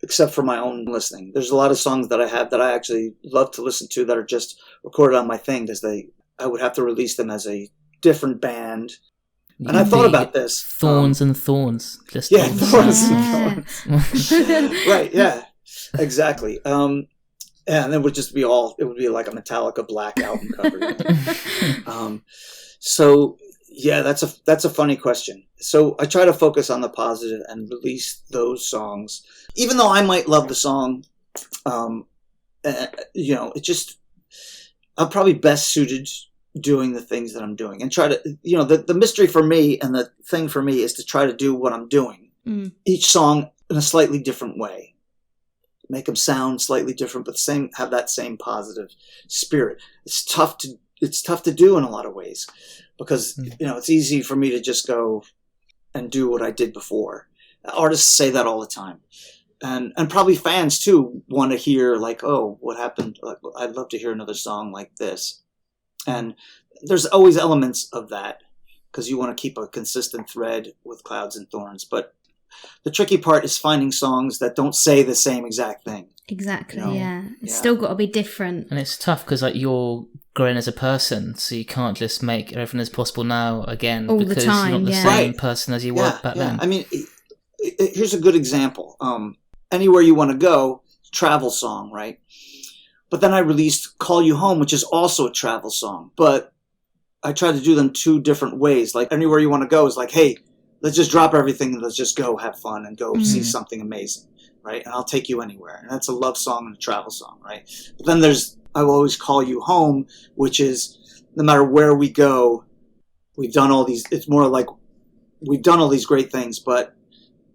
except for my own listening. There's a lot of songs that I have that I actually love to listen to that are just recorded on my thing, because I would have to release them as a different band. And I thought about this. Thorns and Thorns. Thorns and Thorns. Right, yeah, exactly. And it would just be it would be like a Metallica Black album cover. So yeah, that's a funny question. So I try to focus on the positive and release those songs, even though I might love the song. It just, I'm probably best suited doing the things that I'm doing, and try to, the mystery for me and the thing for me is to try to do what I'm doing. Each song in a slightly different way, make them sound slightly different, but have that same positive spirit. It's tough to do in a lot of ways, because it's easy for me to just go and do what I did before. Artists say that all the time, and probably fans too want to hear, like, oh, what happened? Like, I'd love to hear another song like this. And there's always elements of that, because you want to keep a consistent thread with Clouds and Thorns. But the tricky part is finding songs that don't say the same exact thing. Exactly, yeah. It's still got to be different. And it's tough because you're growing as a person, so you can't just make Everything Is Possible Now again all because the time, you're not the same person as you were back then. I mean, here's a good example. Anywhere You Want to Go, travel song, right? But then I released Call You Home, which is also a travel song. But I tried to do them two different ways. Like, Anywhere You Want to Go is like, hey, let's just drop everything and let's just go have fun and go see something amazing, right? And I'll take you anywhere. And that's a love song and a travel song, right? But then there's I Will Always Call You Home, which is no matter where we go, we've done all these, it's more like we've done all these great things, but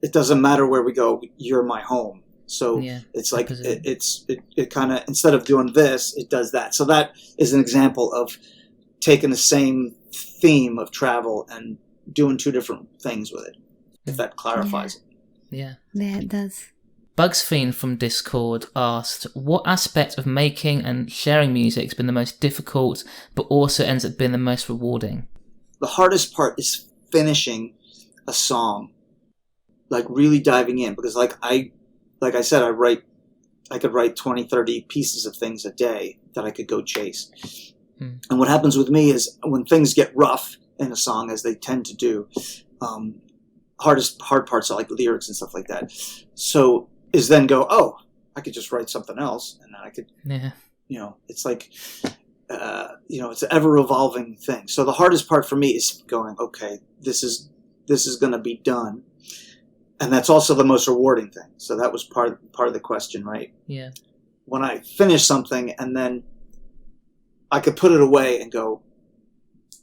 it doesn't matter where we go, you're my home. So it's like, it kind of, instead of doing this, it does that. So that is an example of taking the same theme of travel and doing two different things with it, if that clarifies it. Yeah, it does. Bugs Fiend from Discord asked, what aspect of making and sharing music has been the most difficult, but also ends up being the most rewarding? The hardest part is finishing a song, like really diving in, because like I said, I could write 20, 30 pieces of things a day that I could go chase. And what happens with me is when things get rough in a song, as they tend to do, hard parts are like lyrics and stuff like that. So is then go, oh, I could just write something else, and then I could, it's like, it's an ever evolving thing. So the hardest part for me is going, okay, this is going to be done. And that's also the most rewarding thing. So that was part of the question, right? Yeah. When I finish something and then I could put it away and go,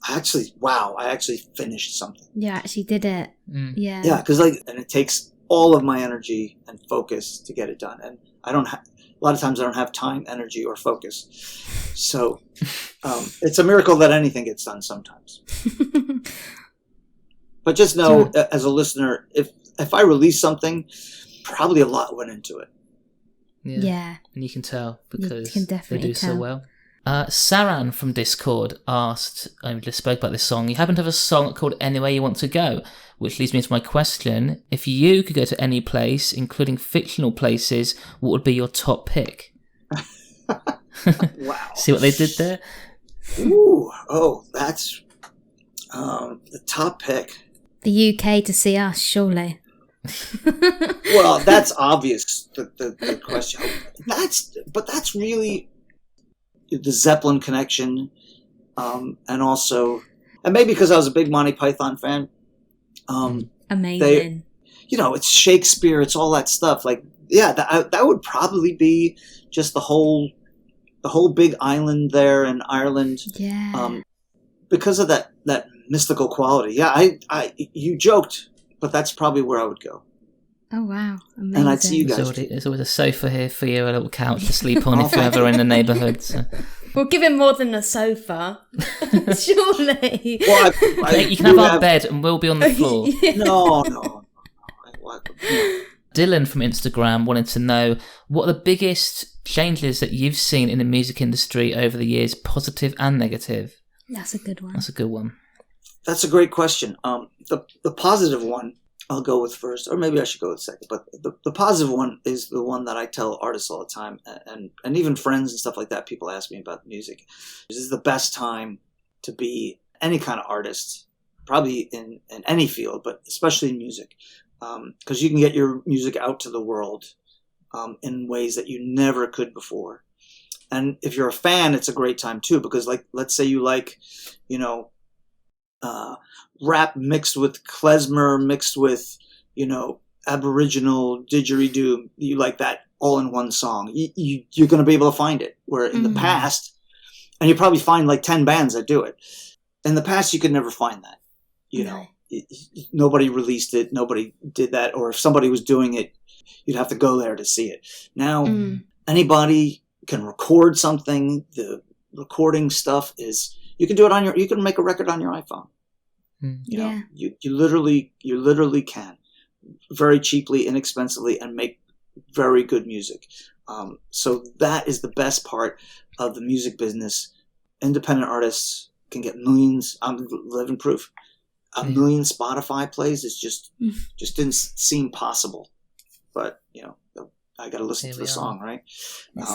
I actually finished something. You actually did it. Yeah. Yeah, because and it takes all of my energy and focus to get it done. And a lot of times I don't have time, energy, or focus. So it's a miracle that anything gets done sometimes. But just know, as a listener, if I release something, probably a lot went into it. Yeah. And you can tell because can definitely they do tell. so well. Saran from Discord asked, I just spoke about this song, you happen to have a song called Anywhere You Want to Go, which leads me to my question. If you could go to any place, including fictional places, what would be your top pick? Wow. See what they did there? Ooh. Oh, that's the top pick. The UK to see us, surely. Well, that's obvious, the question. That's really the Zeppelin connection, and also, and maybe because I was a big Monty Python fan. Amazing. It's Shakespeare, it's all that stuff. Like, yeah, that would probably be just the whole big island there in Ireland. Yeah. Because of that mystical quality. Yeah, you joked, but that's probably where I would go. Oh, wow. Amazing. And I'd see you guys. There's always a sofa here for you, a little couch to sleep on if you're ever in the neighbourhood. So. We'll give him more than a sofa, surely. Well, you can have our bed and we'll be on the floor. No. Dylan from Instagram wanted to know, what are the biggest changes that you've seen in the music industry over the years, positive and negative? That's a good one. That's a great question. The positive one I'll go with first, or maybe I should go with second. But the positive one is the one that I tell artists all the time, and even friends and stuff like that. People ask me about music. This is the best time to be any kind of artist, probably in any field, but especially in music, because you can get your music out to the world in ways that you never could before. And if you're a fan, it's a great time too, because let's say you like, rap mixed with klezmer, mixed with, Aboriginal didgeridoo. You like that all in one song. You're going to be able to find it. Where in the past, and you probably find like 10 bands that do it. In the past, you could never find that. Nobody released it. Nobody did that. Or if somebody was doing it, you'd have to go there to see it. Now, anybody can record something. The recording stuff is, you can do it you can make a record on your iPhone. You literally can, very cheaply, inexpensively, and make very good music. So that is the best part of the music business. Independent artists can get millions. I'm living proof. A million Spotify plays is just didn't seem possible. But I got to listen to the song, right?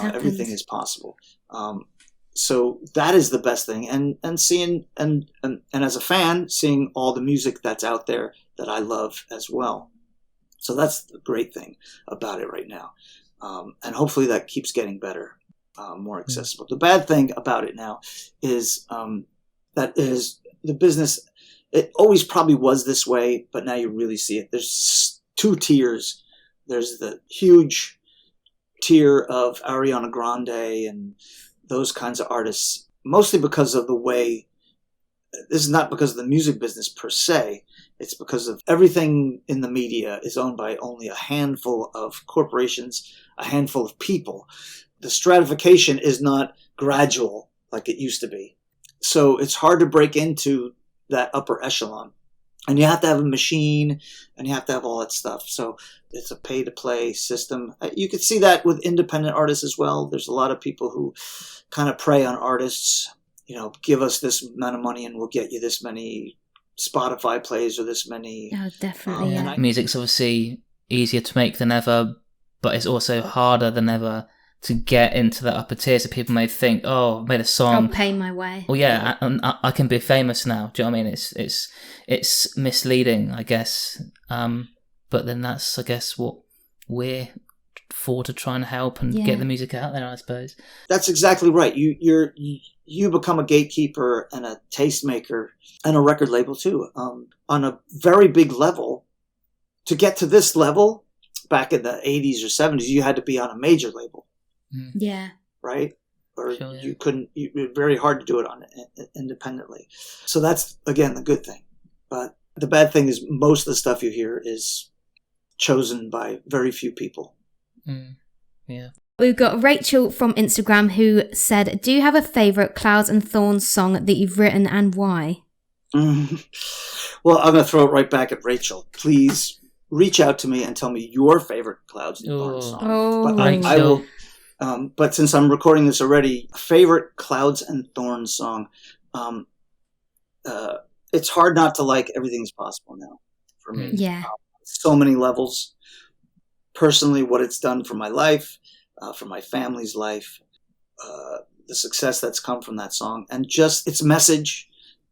Everything is possible. So that is the best thing, and seeing and as a fan, seeing all the music that's out there that I love as well. So that's the great thing about it right now, and hopefully that keeps getting better, more accessible. The bad thing about it now is that is the business. It always probably was this way, but now you really see it. There's two tiers. There's the huge tier of Ariana Grande and those kinds of artists, mostly because of the way, this is not because of the music business per se, it's because of everything in the media is owned by only a handful of corporations, a handful of people. The stratification is not gradual like it used to be. So it's hard to break into that upper echelon. And you have to have a machine, and you have to have all that stuff. So it's a pay-to-play system. You could see that with independent artists as well. There's a lot of people who kind of prey on artists. Give us this amount of money and we'll get you this many Spotify plays or this many. Oh, definitely. Music's obviously easier to make than ever, but it's also harder than ever to get into the upper tier. So people may think, oh, I've made a song. I'll pay my way. Well, yeah, I can be famous now. Do you know what I mean? It's misleading, I guess. But then that's, I guess, what we're for, to try and help and get the music out there, I suppose. That's exactly right. You become a gatekeeper and a tastemaker and a record label too, on a very big level, to get to this level, back in the 80s or 70s, you had to be on a major label, Yeah. right? Or Sure, yeah. you couldn't. It was very hard to do it on independently. So that's again the good thing. But the bad thing is most of the stuff you hear is chosen by very few people. Yeah. We've got Rachel from Instagram who said, do you have a favourite Clouds and Thorns song that you've written and why? Well, I'm going to throw it right back at Rachel. Please reach out to me and tell me your favorite Clouds and Thorns song. Oh. But I will. But since I'm recording this already, favorite Clouds and Thorns song. It's hard not to like Everything's Possible Now for me. Yeah. So many levels. Personally, what it's done for my life, for my family's life, the success that's come from that song, and just its message,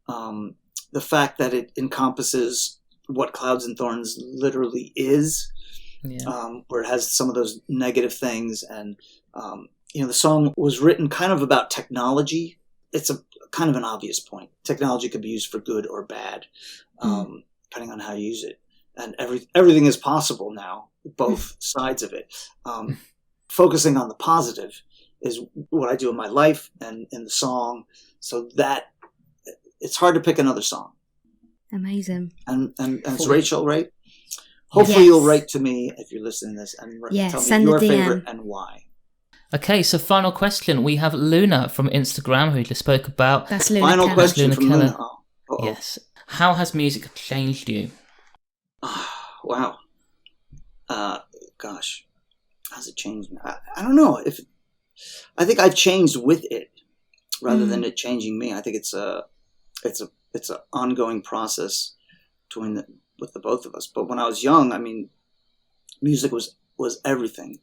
the fact that it encompasses what Clouds and Thorns literally is, where it has some of those negative things. And, the song was written kind of about technology. It's a kind of an obvious point. Technology could be used for good or bad, depending on how you use it. And everything is possible now, both sides of it. Focusing on the positive is what I do in my life and in the song. So that it's hard to pick another song. Amazing. And it's Rachel, right? Hopefully you'll write to me if you're listening to this and tell me your favorite and why. Okay, so final question. We have Luna from Instagram, who we just spoke about. That's Luna. Final question from Luna. Yes. How has music changed you? Wow. Gosh. How's it changed me? I don't know. I think I've changed with it rather than it changing me. I think it's an ongoing process with the both of us. But when I was young, I mean, music was everything.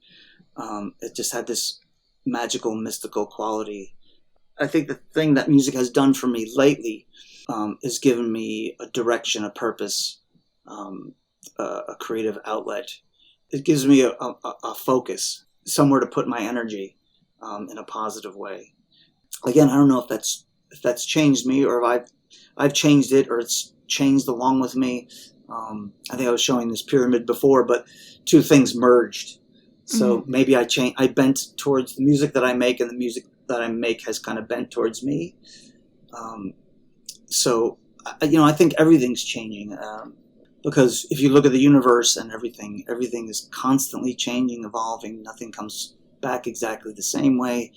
It just had this magical, mystical quality. I think the thing that music has done for me lately is given me a direction, a purpose, a creative outlet. It gives me a focus, somewhere to put my energy in a positive way. Again, I don't know if that's changed me or if I've changed it or it's changed along with me. I think I was showing this pyramid before, but two things merged. So maybe I bent towards the music that I make, and the music that I make has kind of bent towards me. So I think everything's changing. Because if you look at the universe and everything is constantly changing, evolving. Nothing comes back exactly the same way.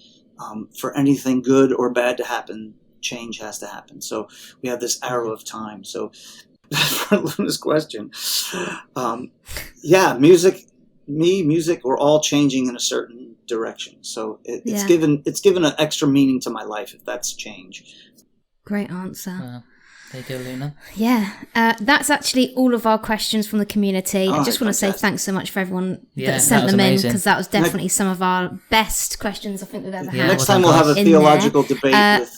For anything good or bad to happen, change has to happen. So we have this arrow of time. So for Luna's question, music, we're all changing in a certain direction. So it's given an extra meaning to my life if that's change. Great answer. Wow. There you go, Luna. Yeah, that's actually all of our questions from the community. I just want to say thanks so much for everyone that sent them in, because that was definitely some of our best questions I think we've ever had. Next time we'll have a theological debate with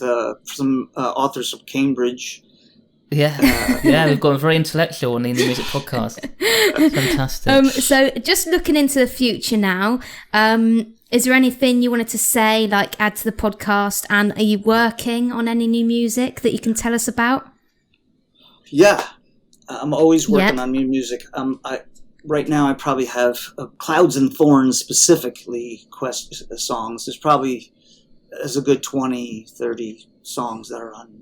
some authors from Cambridge. Yeah, we've gone very intellectual on the Indie Music Podcast. Fantastic. So just looking into the future now, is there anything you wanted to say, like add to the podcast, and are you working on any new music that you can tell us about? Yeah, I'm always working on new music. Right now I probably have Clouds and Thorns specifically songs. There's probably a good 20, 30 songs that are on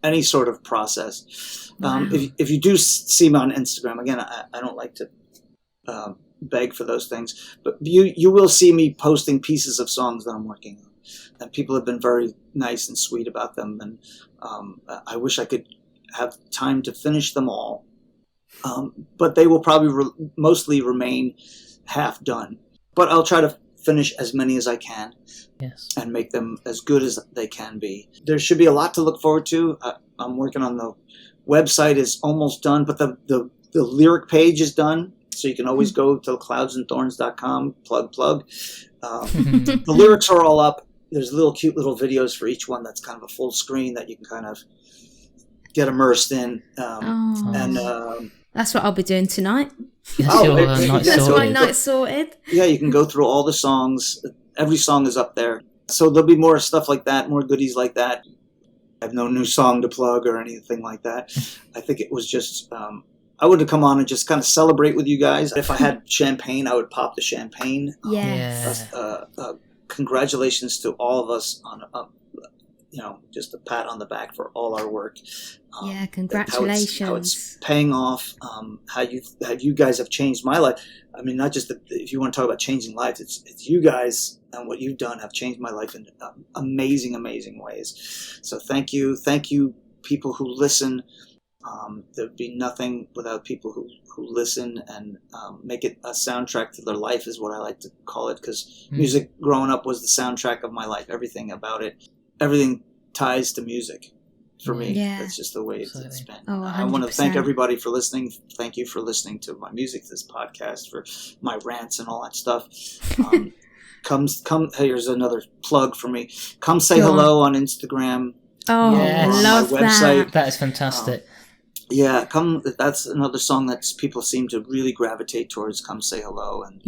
any sort of process. Wow. If you do see me on Instagram, again, I don't like to beg for those things, but you will see me posting pieces of songs that I'm working on, and people have been very nice and sweet about them, and I wish I could have time to finish them all, but they will probably mostly remain half done, but I'll try to finish as many as I can. Yes. And make them as good as they can be. There should be a lot to look forward to. I'm working on the website is almost done, but the lyric page is done. So you can always go to cloudsandthorns.com, plug. The lyrics are all up. There's cute little videos for each one that's kind of a full screen that you can kind of get immersed in. That's what I'll be doing tonight. That's my night sorted. Yeah, you can go through all the songs. Every song is up there. So there'll be more stuff like that, more goodies like that. I have no new song to plug or anything like that. I think it was just, I would have come on and just kind of celebrate with you guys. If I had champagne, I would pop the champagne. Yes. Congratulations to all of us on just a pat on the back for all our work. Congratulations. How it's paying off. How you guys have changed my life. I mean, not just if you want to talk about changing lives, it's you guys and what you've done have changed my life in amazing, amazing ways. So thank you, people who listen. There'd be nothing without people who listen and make it a soundtrack to their life, is what I like to call it, because music growing up was the soundtrack of my life. Everything about it, everything ties to music for me. That's just the way it's been. I want to thank everybody for listening. Thank you for listening to my music, this podcast, for my rants and all that stuff. Come. Here's another plug for me. Come say hello on Instagram. Oh, yes. Love my website. That is fantastic. Come. That's another song that people seem to really gravitate towards. Come say hello, and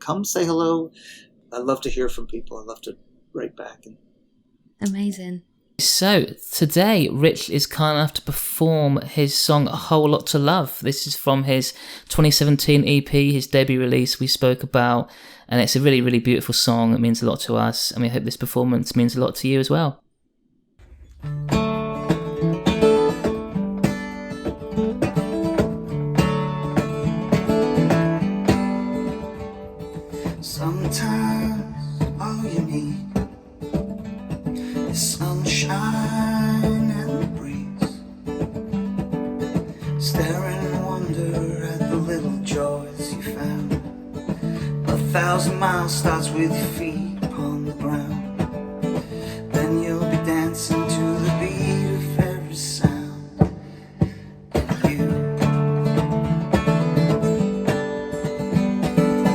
come say hello. I love to hear from people. I love to write back. Amazing. So today, Rich is kind enough to perform his song "A Whole Lot to Love." This is from his 2017 EP, his debut release we spoke about, and it's a really, really beautiful song. It means a lot to us, and we hope this performance means a lot to you as well. Sometimes all you need is sunshine and the breeze. Stare in wonder at the little joys you found. 1,000 miles starts with your feet upon the ground. Then you'll be dancing to the beat of every sound. And you.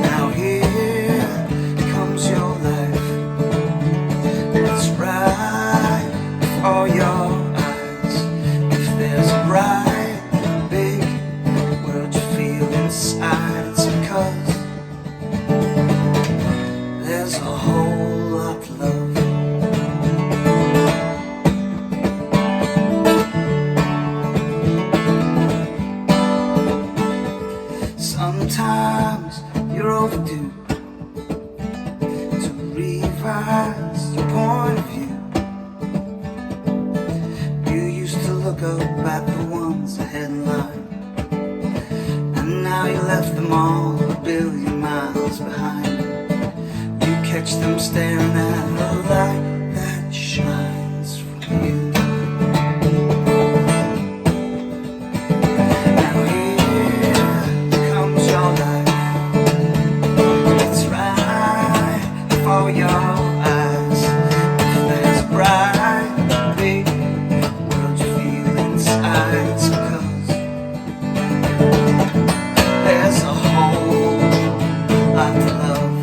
Now here comes your life. It's right before your eyes. If there's a bright, big world you feel inside, it's because there's a whole lot to love. Sometimes you're overdue to revise your point of view. You used to look up at the ones ahead in line, and now you left them all a billion miles behind. You catch them staring at the light that shines from you. Now here comes your life. It's right before your eyes. If there's a bright, big world you feel inside, it's because there's a whole lot to love.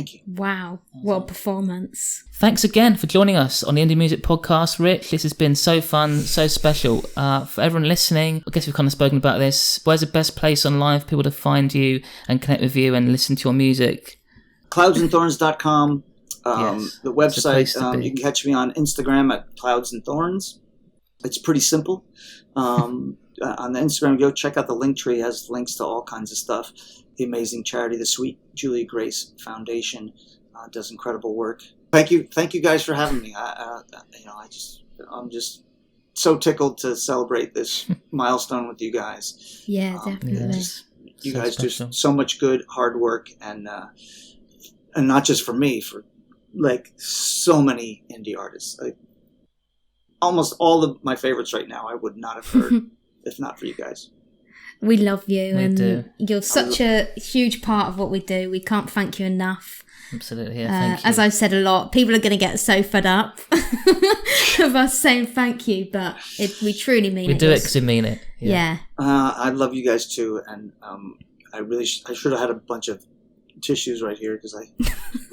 Thank you. Wow, what a performance. Thanks again for joining us on the Indie Music Podcast, Rich. This has been so fun, so special. For everyone listening, I guess we've kind of spoken about this. Where's the best place online for people to find you and connect with you and listen to your music? Cloudsandthorns.com. Yes, The website, it's a place to be. you can catch me on Instagram at Clouds and Thorns. It's pretty simple. On the Instagram, go check out the link tree. It has links to all kinds of stuff. The amazing charity, the Sweet Julia Grace Foundation, does incredible work. Thank you guys for having me. I'm just so tickled to celebrate this milestone with you guys. Yeah, definitely. You So guys special. do so much good, hard work, and not just for me, for like so many indie artists. Almost all of my favorites right now I would not have heard if not for you guys. We love you, We and do. you're such a huge part of what we do. We can't thank you enough. Absolutely, yeah, thank you. As I've said a lot, people are going to get so fed up of us saying thank you, but we truly mean we it. do it because we mean it. Yeah. I love you guys too, and I should have had a bunch of tissues right here because I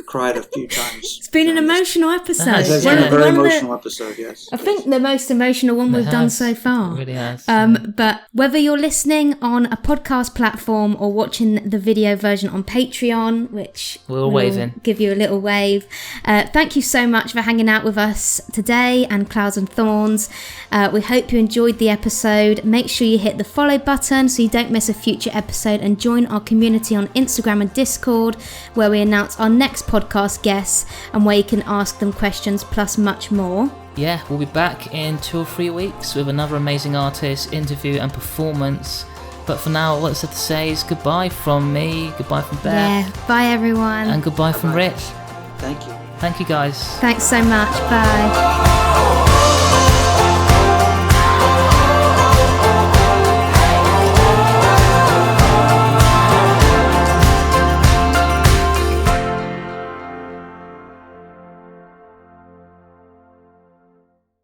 cried a few times. It's been an emotional episode. It has It's been a very One of the- emotional episode, yes. I think the most emotional one It we've done has. so far. It really has. But whether you're listening on a podcast platform or watching the video version on Patreon, which We're waving. give you a little wave, thank you so much for hanging out with us today and Clouds and Thorns. We hope you enjoyed the episode. Make sure you hit the follow button so you don't miss a future episode, and join our community on Instagram and Discord, where we announce our next podcast guests and where you can ask them questions plus much more. Yeah, we'll be back in 2 or 3 weeks with another amazing artist, interview and performance. But for now, what's left to say is goodbye from me, goodbye from Beth, Yeah, bye everyone. and goodbye from Rich. Thank you. Thank you guys. Thanks so much. Bye.